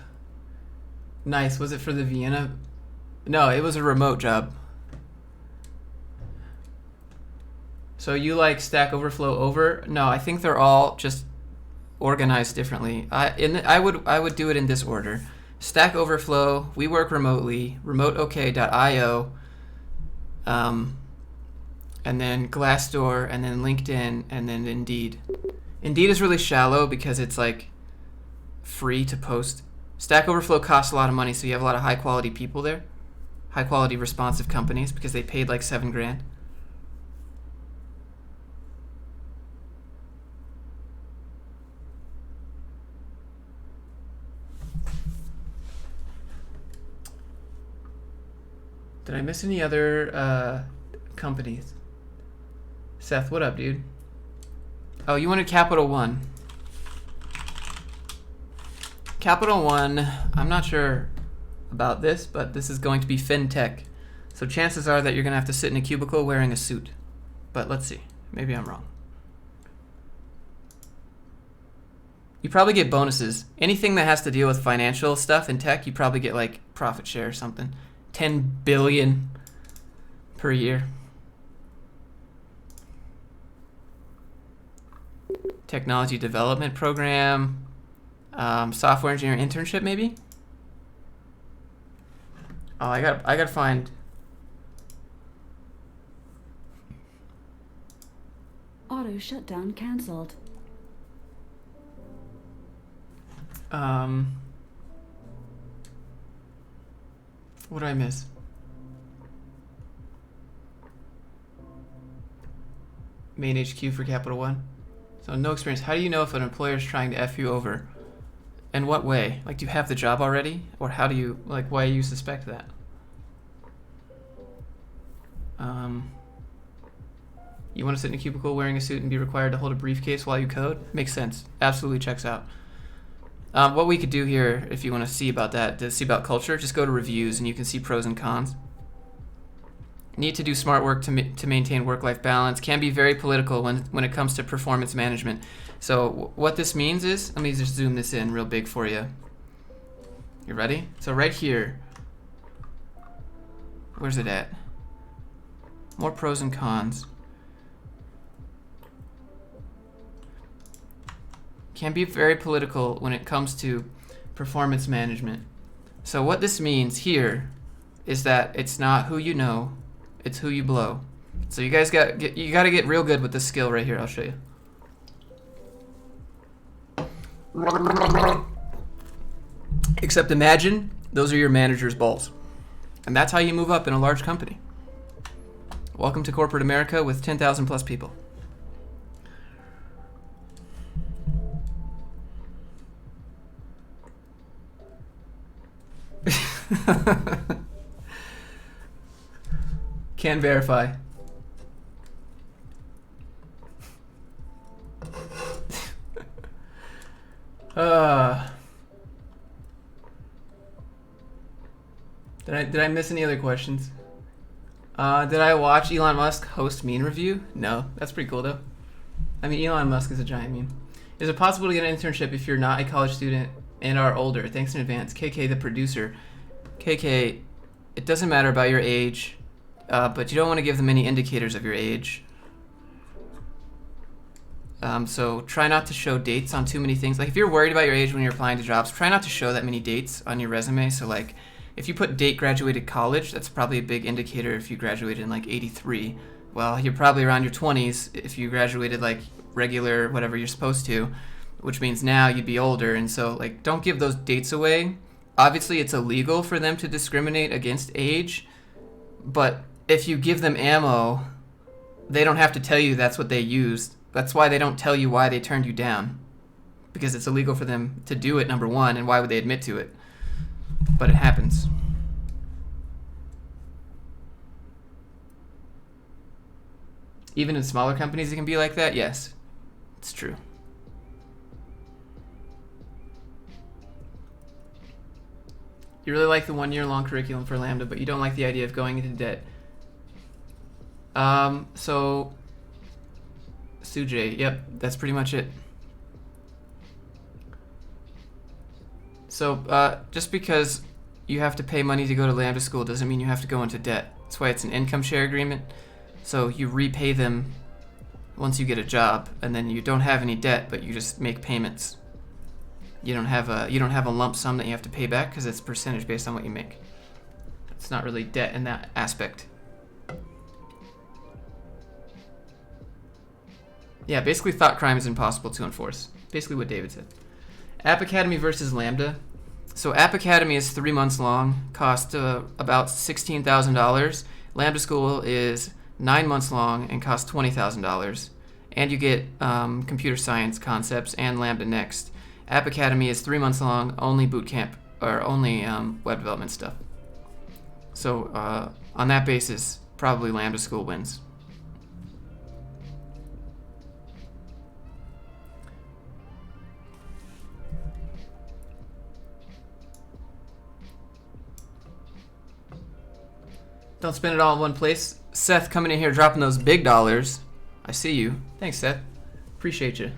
Nice. Was it for the Vienna? No, it was a remote job. So you like Stack Overflow over? No, I think they're all just organized differently. I would do it in this order: Stack Overflow, We Work Remotely, RemoteOK.io, and then Glassdoor, and then LinkedIn, and then Indeed. Indeed is really shallow because it's like free to post. Stack Overflow costs a lot of money, so you have a lot of high quality people there, high quality responsive companies, because they paid like $7,000. Did I miss any other companies? Seth, what up, dude? Oh, you wanted Capital One. Capital One, I'm not sure about this, but this is going to be fintech. So chances are that you're going to have to sit in a cubicle wearing a suit. But let's see. Maybe I'm wrong. You probably get bonuses. Anything that has to deal with financial stuff in tech, you probably get like profit share or something. 10 billion per year. Technology development program. Software engineering internship, maybe. Oh, I gotta find. Auto shutdown canceled. What did I miss? Main HQ for Capital One. So no experience. How do you know if an employer is trying to F you over? In what way? Like, do you have the job already? Or how do you, like, why do you suspect that? You want to sit in a cubicle wearing a suit and be required to hold a briefcase while you code? Makes sense. Absolutely checks out. What we could do here, if you want to see about that, to see about culture, just go to reviews and you can see pros and cons. Need to do smart work to maintain work-life balance. Can be very political when it comes to performance management. So what this means is, let me just zoom this in real big for you. You ready? So right here, where's it at? More pros and cons. Can be very political when it comes to performance management. So what this means here is that it's not who you know, it's who you blow. So you guys got to get real good with this skill right here. I'll show you. Except imagine those are your manager's balls. And that's how you move up in a large company. Welcome to corporate America with 10,000 plus people. Can verify. Did I miss any other questions? Did I watch Elon Musk host meme review? No, that's pretty cool though. I mean, Elon Musk is a giant meme. Is it possible to get an internship if you're not a college student and are older? Thanks in advance. KK, the producer. KK, it doesn't matter about your age, but you don't want to give them any indicators of your age. So try not to show dates on too many things. Like if you're worried about your age when you're applying to jobs, try not to show that many dates on your resume. So like if you put date graduated college, that's probably a big indicator if you graduated in like 83. Well, you're probably around your 20s if you graduated like regular, whatever you're supposed to, which means now you'd be older. And so like don't give those dates away. Obviously it's illegal for them to discriminate against age, but if you give them ammo, they don't have to tell you that's what they used. That's why they don't tell you why they turned you down, because it's illegal for them to do it, number one, and why would they admit to it? But it happens. Even in smaller companies it can be like that? Yes, it's true. You really like the 1 year long curriculum for Lambda, but you don't like the idea of going into debt. So Sujay, yep, that's pretty much it. So just because you have to pay money to go to Lambda school doesn't mean you have to go into debt. That's why it's an income share agreement. So you repay them once you get a job, and then you don't have any debt, but you just make payments. You don't have a lump sum that you have to pay back because it's percentage based on what you make. It's not really debt in that aspect. Yeah, basically thought crime is impossible to enforce. Basically what David said. App Academy versus Lambda. So App Academy is 3 months long, cost about $16,000. Lambda School is 9 months long and costs $20,000. And you get computer science concepts and Lambda Next. App Academy is 3 months long, only boot camp, or only web development stuff. So on that basis, probably Lambda School wins. Don't spend it all in one place. Seth coming in here dropping those big dollars. I see you. Thanks, Seth. Appreciate you.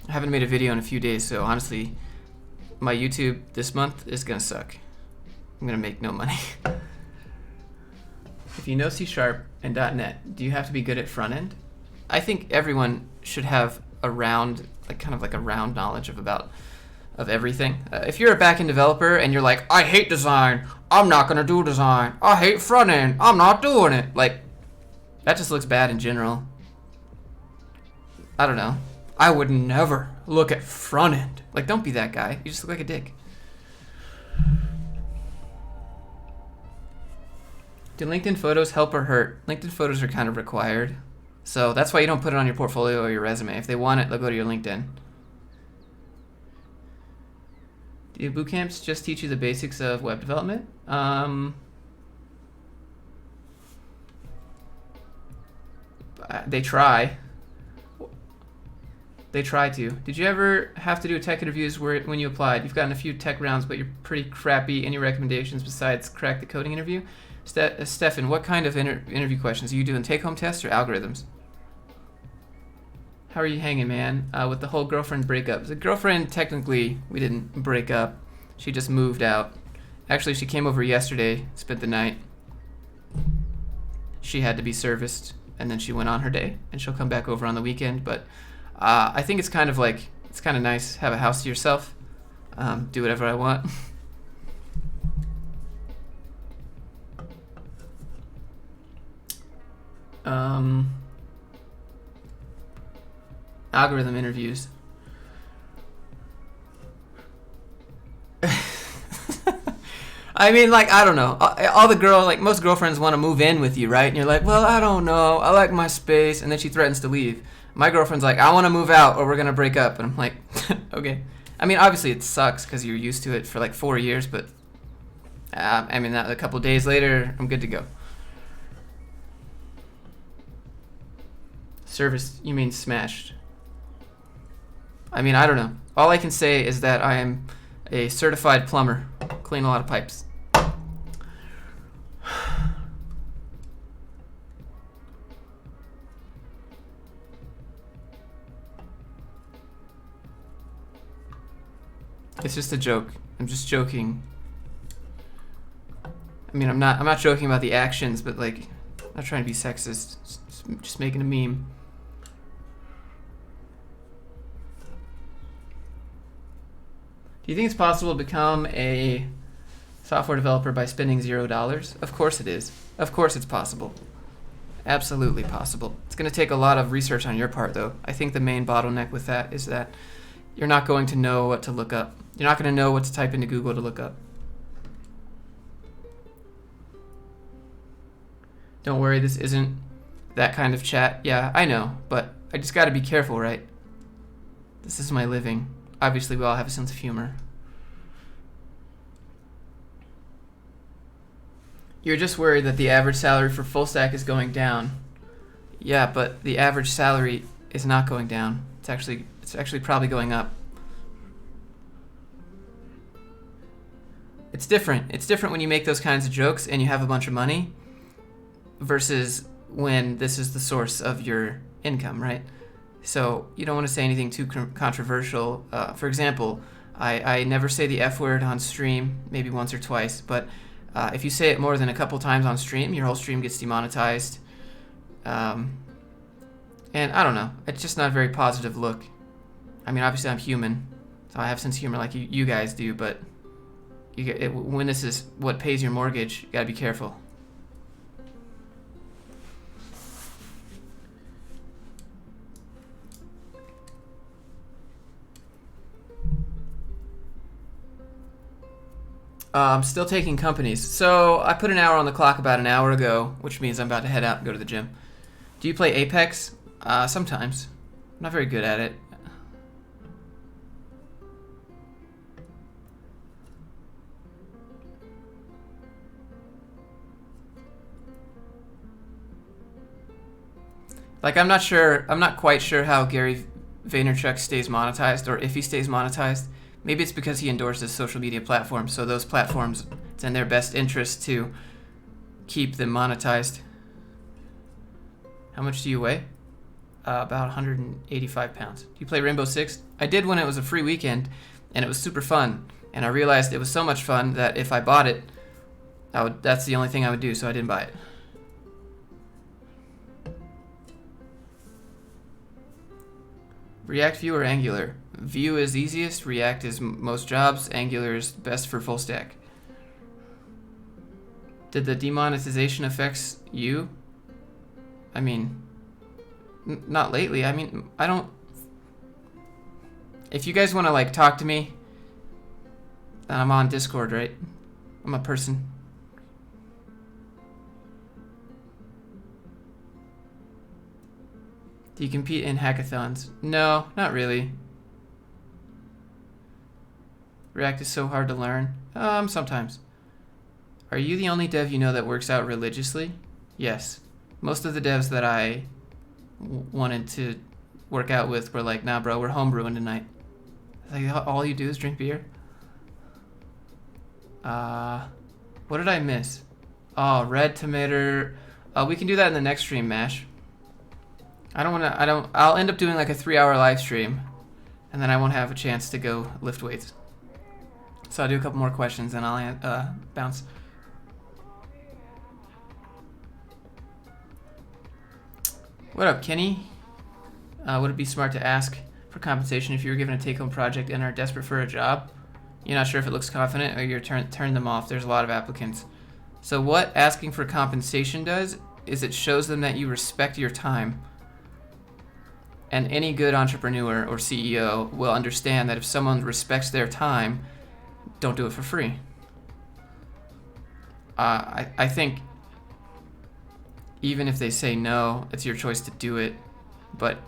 I haven't made a video in a few days, so honestly, my YouTube this month is gonna suck. I'm gonna make no money. If you know C# and .NET, do you have to be good at front end? I think everyone should have a round, kind of like a round knowledge of everything. If you're a back-end developer and you're like, I hate design, I'm not gonna do design. I hate front end, I'm not doing it. Like, that just looks bad in general. I don't know. I would never look at front end. Like, don't be that guy. You just look like a dick. Do LinkedIn photos help or hurt? LinkedIn photos are kind of required. So that's why you don't put it on your portfolio or your resume. If they want it, they'll go to your LinkedIn. Do boot camps just teach you the basics of web development? They try. They try to. Did you ever have to do tech interviews when you applied? You've gotten a few tech rounds, but you're pretty crappy. Any recommendations besides crack the coding interview? Stefan, what kind of interview questions? Are you doing take-home tests or algorithms? How are you hanging, man? With the whole girlfriend breakup. The girlfriend, technically, we didn't break up. She just moved out. Actually, she came over yesterday, spent the night. She had to be serviced, and then she went on her day, and she'll come back over on the weekend, but I think it's kind of nice, have a house to yourself, do whatever I want. Algorithm interviews. I mean, I don't know. Most girlfriends want to move in with you, right? And you're like, well, I don't know. I like my space. And then she threatens to leave. My girlfriend's like, I want to move out or we're going to break up. And I'm like, okay. I mean, obviously it sucks because you're used to it for 4 years, but a couple days later, I'm good to go. Serviced, you mean smashed. I mean, I don't know. All I can say is that I am a certified plumber. Clean a lot of pipes. It's just a joke. I'm just joking. I mean, I'm not joking about the actions, but I'm not trying to be sexist. Just making a meme. Do you think it's possible to become a software developer by spending $0? Of course it is. Of course it's possible. Absolutely possible. It's going to take a lot of research on your part, though. I think the main bottleneck with that is that you're not going to know what to look up. You're not going to know what to type into Google to look up. Don't worry, this isn't that kind of chat. Yeah, I know, but I just got to be careful, right? This is my living. Obviously, we all have a sense of humor. You're just worried that the average salary for full stack is going down. Yeah, but the average salary is not going down. It's actually probably going up. It's different. It's different when you make those kinds of jokes and you have a bunch of money versus when this is the source of your income, right? So you don't want to say anything too controversial. For example, I never say the F word on stream, maybe once or twice, but if you say it more than a couple times on stream, your whole stream gets demonetized. And I don't know. It's just not a very positive look. I mean, obviously I'm human, so I have sense of humor like you guys do, but when this is what pays your mortgage, you gotta be careful. I'm still taking companies. So I put an hour on the clock about an hour ago, which means I'm about to head out and go to the gym. Do you play Apex? Sometimes. I'm not very good at it. Like, I'm not quite sure how Gary Vaynerchuk stays monetized, or if he stays monetized. Maybe it's because he endorses social media platforms, so those platforms, it's in their best interest to keep them monetized. How much do you weigh? About 185 pounds. Do you play Rainbow Six? I did when it was a free weekend, and it was super fun. And I realized it was so much fun that if I bought it, that's the only thing I would do, so I didn't buy it. React, Vue, or Angular? Vue is easiest, React is most jobs, Angular is best for full stack. Did the demonetization affects you? I mean, not lately. I mean, I don't... If you guys want to, like, talk to me, then I'm on Discord, right? I'm a person. Do you compete in hackathons? No, not really. React is so hard to learn. Sometimes. Are you the only dev you know that works out religiously? Yes. Most of the devs that I wanted to work out with were like, nah, bro, we're homebrewing tonight. Like, all you do is drink beer? What did I miss? Oh, red tomato. We can do that in the next stream, Mash. I'll end up doing like a 3-hour live stream, and then I won't have a chance to go lift weights. So I'll do a couple more questions and I'll bounce. What up, Kenny? Would it be smart to ask for compensation if you were given a take-home project and are desperate for a job? You're not sure if it looks confident, or you're turn them off. There's a lot of applicants. So what asking for compensation does is it shows them that you respect your time. And any good entrepreneur or CEO will understand that if someone respects their time, don't do it for free. I think even if they say no, it's your choice to do it, but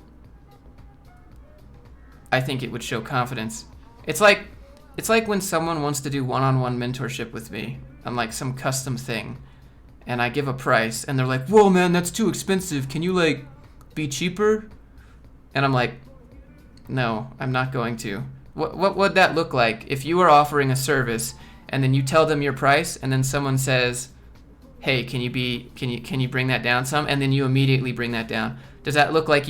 I think it would show confidence. It's like when someone wants to do one-on-one mentorship with me on like some custom thing, and I give a price, and they're like, "Whoa, man, that's too expensive. Can you like be cheaper?" And I'm like, "No, I'm not going to." What would that look like if you were offering a service and then you tell them your price and then someone says, "Hey, can you bring that down some?" and then you immediately bring that down? Does that look like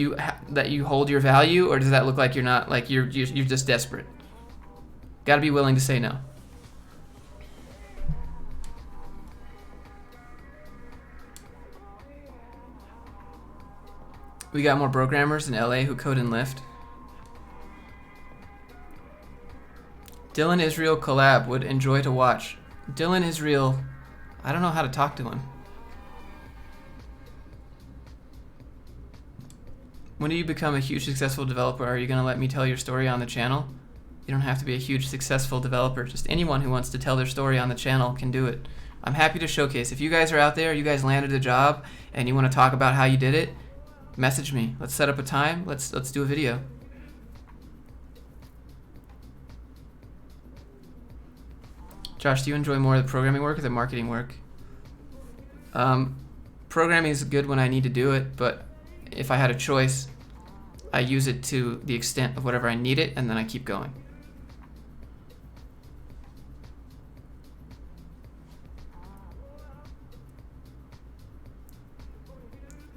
that you hold your value, or does that look like you're not, like you're just desperate? Got to be willing to say no. We got more programmers in LA who code in Lyft. Dylan Israel collab. Would enjoy to watch. Dylan Israel, I don't know how to talk to him. When do you become a huge successful developer? Are you going to let me tell your story on the channel? You don't have to be a huge successful developer. Just anyone who wants to tell their story on the channel can do it. I'm happy to showcase. If you guys are out there, you guys landed a job, and you want to talk about how you did it, message me. Let's set up a time. Let's do a video. Josh, do you enjoy more of the programming work or the marketing work? Programming is good when I need to do it, but if I had a choice, I use it to the extent of whatever I need it, and then I keep going.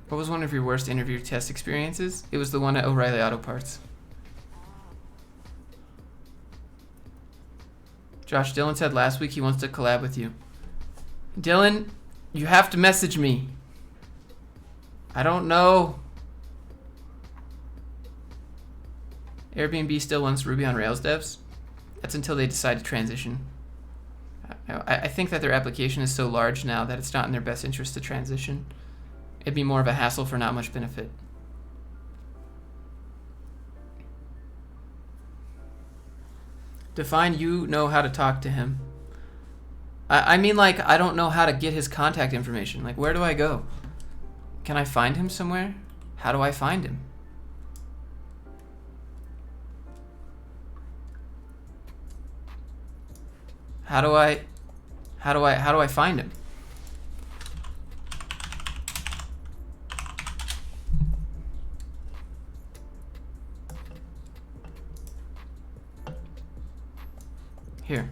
What was one of your worst interview test experiences? It was the one at O'Reilly Auto Parts. Josh, Dylan said last week he wants to collab with you. Dylan, you have to message me. I don't know. Airbnb still wants Ruby on Rails devs. That's until they decide to transition. I think that their application is so large now that it's not in their best interest to transition. It'd be more of a hassle for not much benefit. Define you know how to talk to him. I mean, like, I don't know how to get his contact information. Like, where do I go? Can I find him somewhere? How do I find him? How do I find him? Here.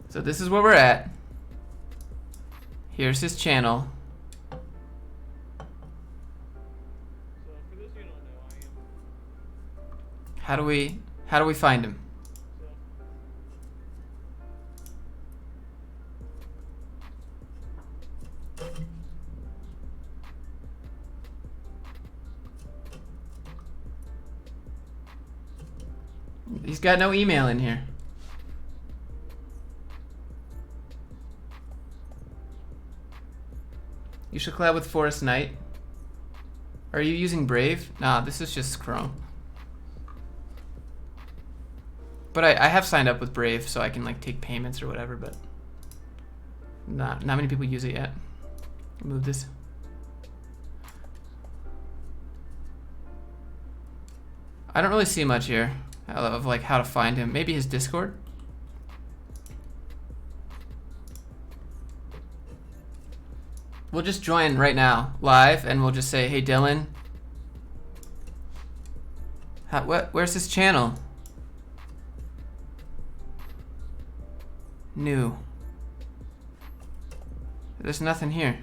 So this is where we're at. Here's his channel. How do we find him? He's got no email in here. You should collab with Forest Knight. Are you using Brave? Nah, this is just Chrome. But I have signed up with Brave so I can like take payments or whatever, but not many people use it yet. Move this. I don't really see much here of like how to find him. Maybe his Discord. We'll just join right now live and we'll just say, hey Dylan, where's his channel? New. There's nothing here.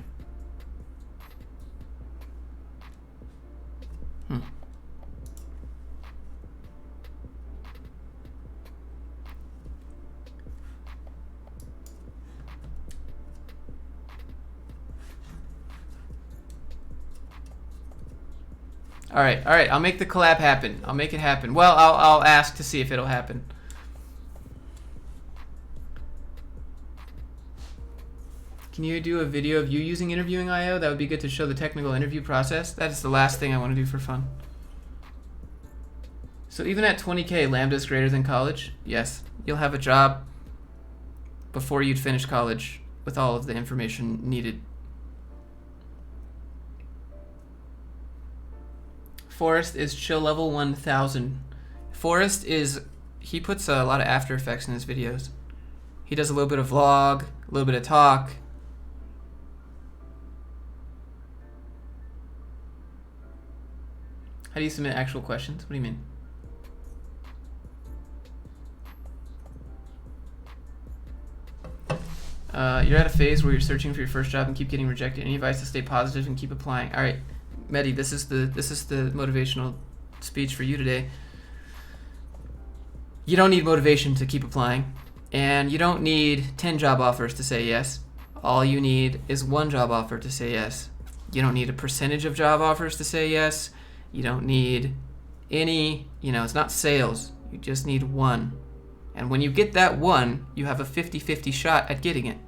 All right. I'll make the collab happen. I'll make it happen. Well, I'll ask to see if it'll happen. Can you do a video of you using Interviewing.io? That would be good to show the technical interview process. That is the last thing I want to do for fun. So even at 20K, Lambda is greater than college? Yes. You'll have a job before you'd finish college with all of the information needed. Forrest is chill level 1000. Forrest he puts a lot of After Effects in his videos. He does a little bit of vlog, a little bit of talk. How do you submit actual questions? What do you mean? You're at a phase where you're searching for your first job and keep getting rejected. Any advice to stay positive and keep applying? All right, Mehdi, this is the motivational speech for you today. You don't need motivation to keep applying, and you don't need 10 job offers to say yes. All you need is one job offer to say yes. You don't need a percentage of job offers to say yes. You don't need any, it's not sales. You just need one. And when you get that one, you have a 50-50 shot at getting it.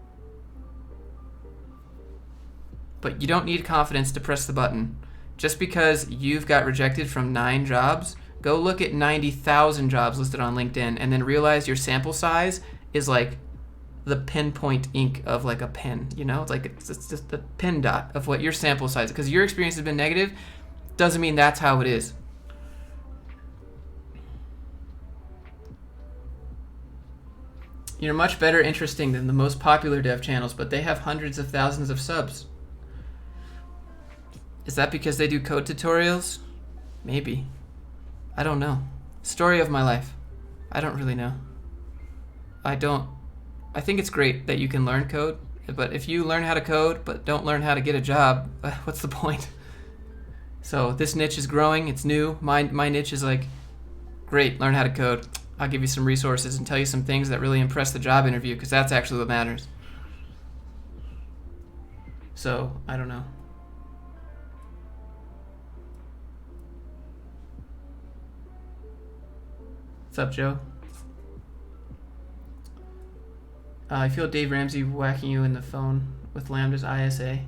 But you don't need confidence to press the button. Just because you've got rejected from 9 jobs, go look at 90,000 jobs listed on LinkedIn and then realize your sample size is like the pinpoint ink of like a pen, It's like it's just the pin dot of what your sample size is. Because your experience has been negative doesn't mean that's how it is. You're much better interesting than the most popular dev channels, but they have hundreds of thousands of subs. Is that because they do code tutorials? Maybe. I don't know. Story of my life. I don't really know. I think it's great that you can learn code, but if you learn how to code but don't learn how to get a job, what's the point? So this niche is growing, it's new. My niche is like, great, learn how to code. I'll give you some resources and tell you some things that really impress the job interview, because that's actually what matters. So, I don't know. What's up, Joe? I feel Dave Ramsey whacking you in the phone with Lambda's ISA.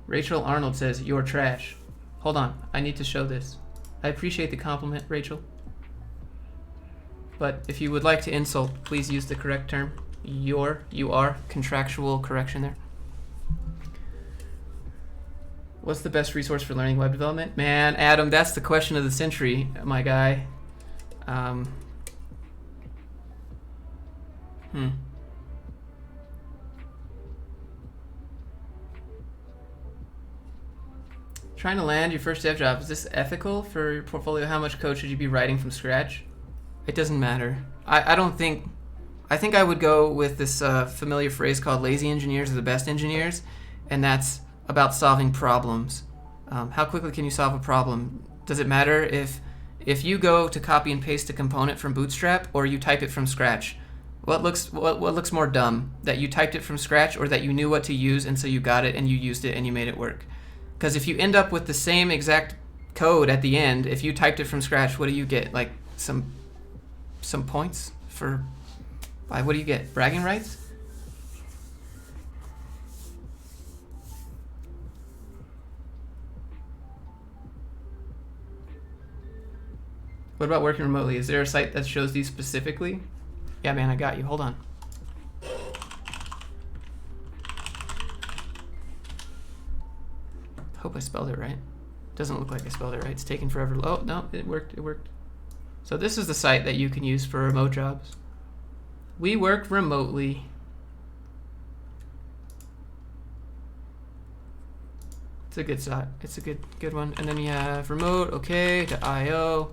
Rachel Arnold says, you're trash. Hold on, I need to show this. I appreciate the compliment, Rachel. But if you would like to insult, please use the correct term. You are, contractual correction there. What's the best resource for learning web development? Man, Adam, that's the question of the century, my guy. Trying to land your first dev job, is this ethical for your portfolio? How much code should you be writing from scratch? It doesn't matter. I think I would go with this familiar phrase called lazy engineers are the best engineers, and that's about solving problems. How quickly can you solve a problem? Does it matter if you go to copy and paste a component from Bootstrap or you type it from scratch? What looks more dumb? That you typed it from scratch or that you knew what to use and so you got it and you used it and you made it work? Because if you end up with the same exact code at the end, if you typed it from scratch, what do you get? Like some points for, what do you get? Bragging rights? What about working remotely? Is there a site that shows these specifically? Yeah, man, I got you. Hold on. Hope I spelled it right. Doesn't look like I spelled it right. It's taking forever. Oh, no, it worked. It worked. So this is the site that you can use for remote jobs. We work remotely. It's a good site. It's a good one. And then you have remote, okay, to IO.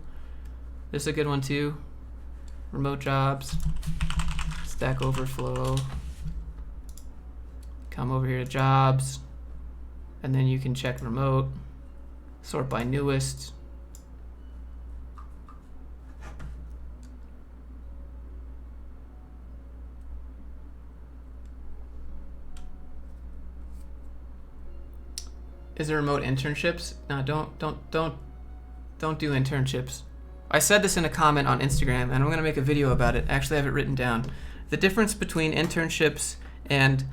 This is a good one too. Remote jobs. Stack Overflow. Come over here to jobs. And then you can check remote. Sort by newest. Is there remote internships? No, don't do internships. I said this in a comment on Instagram, and I'm gonna make a video about it. Actually, I have it written down. The difference between internships and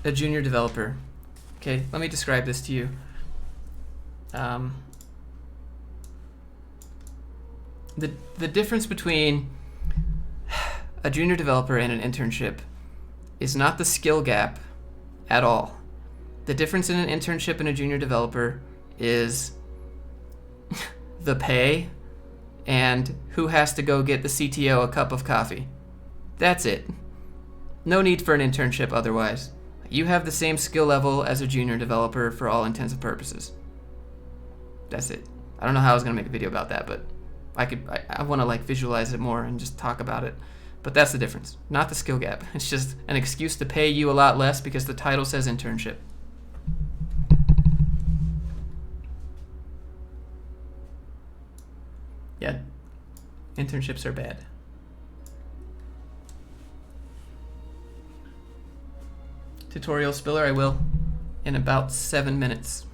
a junior developer. Okay, let me describe this to you. The difference between a junior developer and an internship is not the skill gap at all. The difference in an internship and a junior developer is the pay and who has to go get the CTO a cup of coffee. That's it. No need for an internship otherwise. You have the same skill level as a junior developer for all intents and purposes. That's it. I don't know how I was gonna make a video about that, but I wanna like visualize it more and just talk about it. But that's the difference, not the skill gap. It's just an excuse to pay you a lot less because the title says internship. Yeah, internships are bad. Tutorial spiller, I will, in about 7 minutes.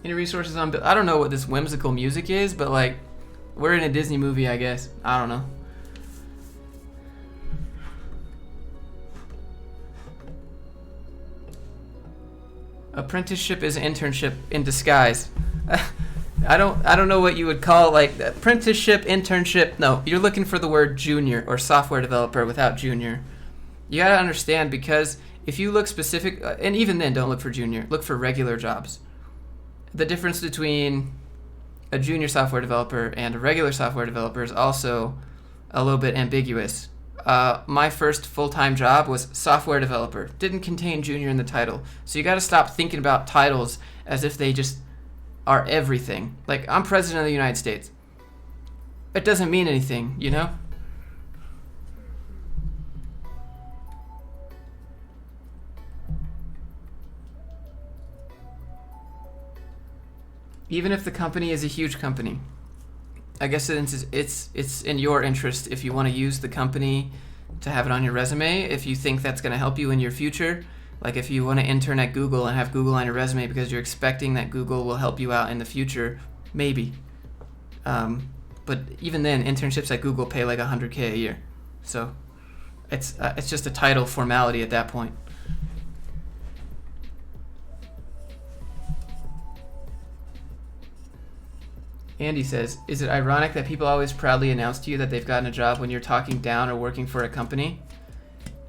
Any resources on... I don't know what this whimsical music is, but like, we're in a Disney movie, I guess. I don't know. Apprenticeship is internship in disguise. I don't know what you would call like apprenticeship, internship. No, you're looking for the word junior or software developer without junior. You gotta understand, because if you look specific, and even then don't look for junior, look for regular jobs. The difference between a junior software developer and a regular software developer is also a little bit ambiguous. My first full-time job was software developer. Didn't contain junior in the title. So you got to stop thinking about titles as if they just are everything. Like, I'm president of the United States. It doesn't mean anything, you know? Even if the company is a huge company. I guess it's in your interest if you want to use the company to have it on your resume, if you think that's going to help you in your future. Like if you want to intern at Google and have Google on your resume because you're expecting that Google will help you out in the future, maybe. But even then, internships at Google pay like $100K a year. So it's just a title formality at that point. Andy says, is it ironic that people always proudly announce to you that they've gotten a job when you're talking down or working for a company?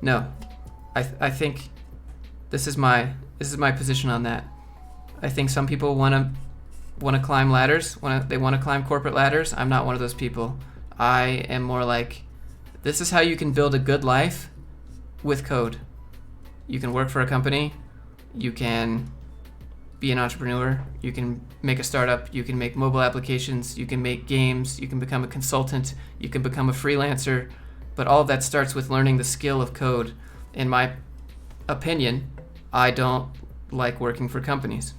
No. I think this is my position on that. I think some people want to climb ladders, they want to climb corporate ladders. I'm not one of those people. I am more like, this is how you can build a good life with code. You can work for a company, you can be an entrepreneur, you can make a startup, you can make mobile applications, you can make games, you can become a consultant, you can become a freelancer, but all of that starts with learning the skill of code. In my opinion, I don't like working for companies.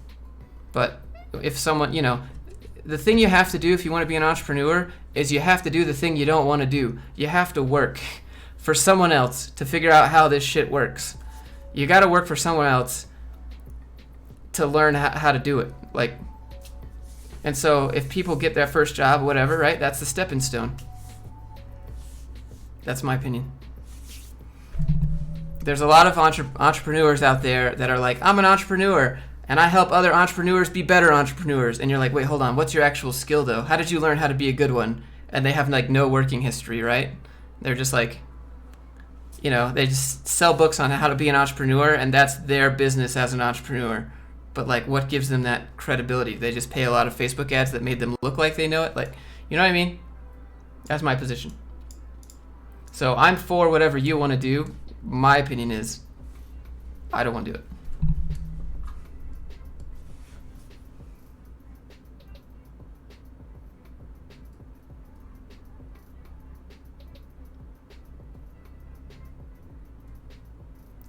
But if someone, the thing you have to do if you want to be an entrepreneur is you have to do the thing you don't want to do. You have to work for someone else to figure out how this shit works. You got to work for someone else to learn how to do it. And so if people get their first job, whatever, right? That's the stepping stone. That's my opinion. There's a lot of entrepreneurs out there that are like, I'm an entrepreneur and I help other entrepreneurs be better entrepreneurs. And you're like, wait, hold on. What's your actual skill though? How did you learn how to be a good one? And they have like no working history, right? They're just like, they just sell books on how to be an entrepreneur and that's their business as an entrepreneur. But like, what gives them that credibility? They just pay a lot of Facebook ads that made them look like they know it. Like, you know what I mean? That's my position. So I'm for whatever you want to do. My opinion is, I don't want to do it.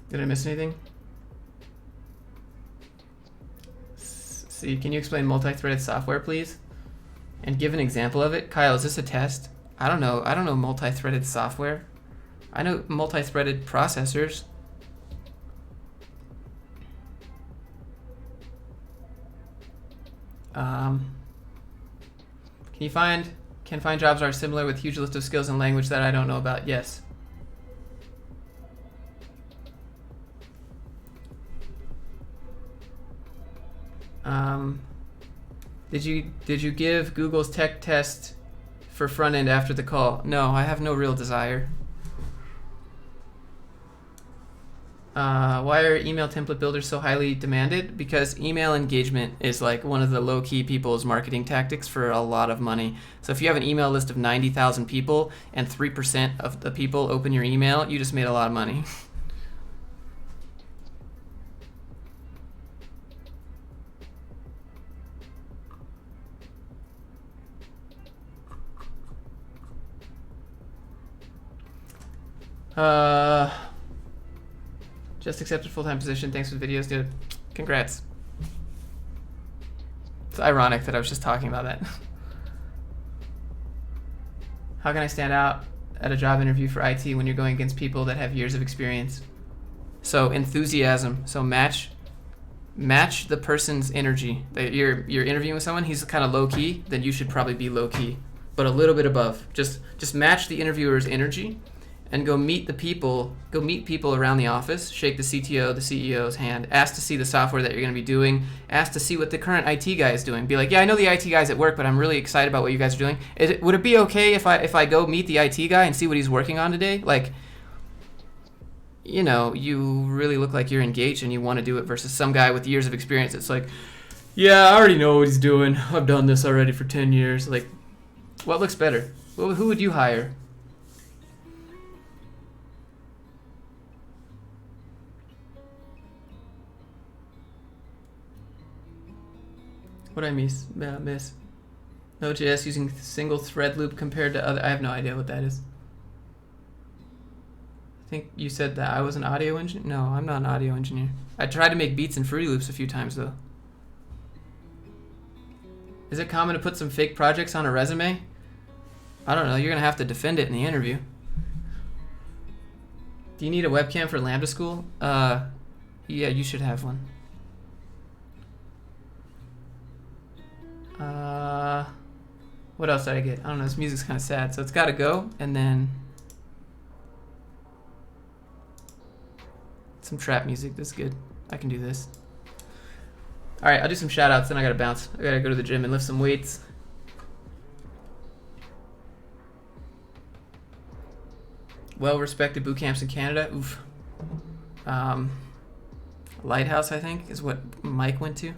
Did I miss anything? See, can you explain multi-threaded software, please? And give an example of it? Kyle, is this a test? I don't know multi-threaded software. I know multi-threaded processors. Can find jobs are similar with huge list of skills and language that I don't know about? Yes. Did you give Google's tech test for front end after the call? No, I have no real desire. Why are email template builders so highly demanded? Because email engagement is like one of the low-key people's marketing tactics for a lot of money. So if you have an email list of 90,000 people and 3% of the people open your email, you just made a lot of money. Just accepted full-time position. Thanks for the videos, dude. Congrats. It's ironic that I was just talking about that. How can I stand out at a job interview for IT when you're going against people that have years of experience? So enthusiasm. So match match the person's energy. You're interviewing with someone, he's kind of low key, then you should probably be low key, but a little bit above. Just match the interviewer's energy, and go meet people around the office, shake the CTO, the CEO's hand, ask to see the software that you're going to be doing, ask to see what the current IT guy is doing. Be like, yeah, I know the IT guy's at work, but I'm really excited about what you guys are doing. Would it be okay if I go meet the IT guy and see what he's working on today? Like, you know, you really look like you're engaged and you want to do it, versus some guy with years of experience. It's like, yeah, I already know what he's doing. I've done this already for 10 years. Like, what looks better? Who would you hire? What I miss? Node.js using single thread loop compared to other. I have no idea what that is. I think you said that I was an audio engineer. No, I'm not an audio engineer. I tried to make beats in Fruity Loops a few times though. Is it common to put some fake projects on a resume? I don't know. You're gonna have to defend it in the interview. Do you need a webcam for Lambda School? Yeah, you should have one. What else did I get? I don't know. This music's kind of sad, so it's got to go. And then some trap music. That's good. I can do this. All right, I'll do some shout outs, then I got to bounce. I got to go to the gym and lift some weights. Well-respected boot camps in Canada. Oof. Lighthouse, I think, is what Mike went to.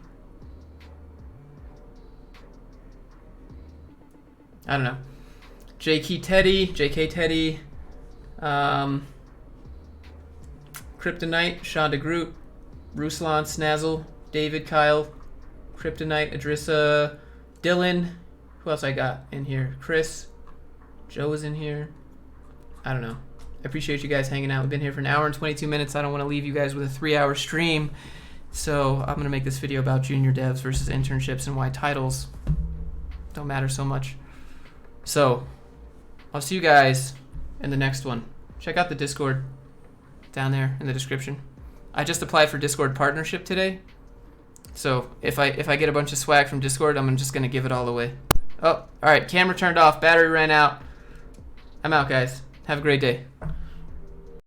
I don't know. JK Teddy, Kryptonite, Shonda Groot, Ruslan, Snazzle, David, Kyle, Kryptonite, Adrissa, Dylan. Who else I got in here? Chris, Joe is in here. I don't know. I appreciate you guys hanging out. We've been here for an hour and 22 minutes. I don't want to leave you guys with a 3-hour stream. So I'm going to make this video about junior devs versus internships and why titles don't matter so much. So I'll see you guys in the next one. Check out the Discord down there in the description. I just applied for Discord partnership today. So if I get a bunch of swag from Discord, I'm just going to give it all away. Oh, all right. Camera turned off. Battery ran out. I'm out, guys. Have a great day.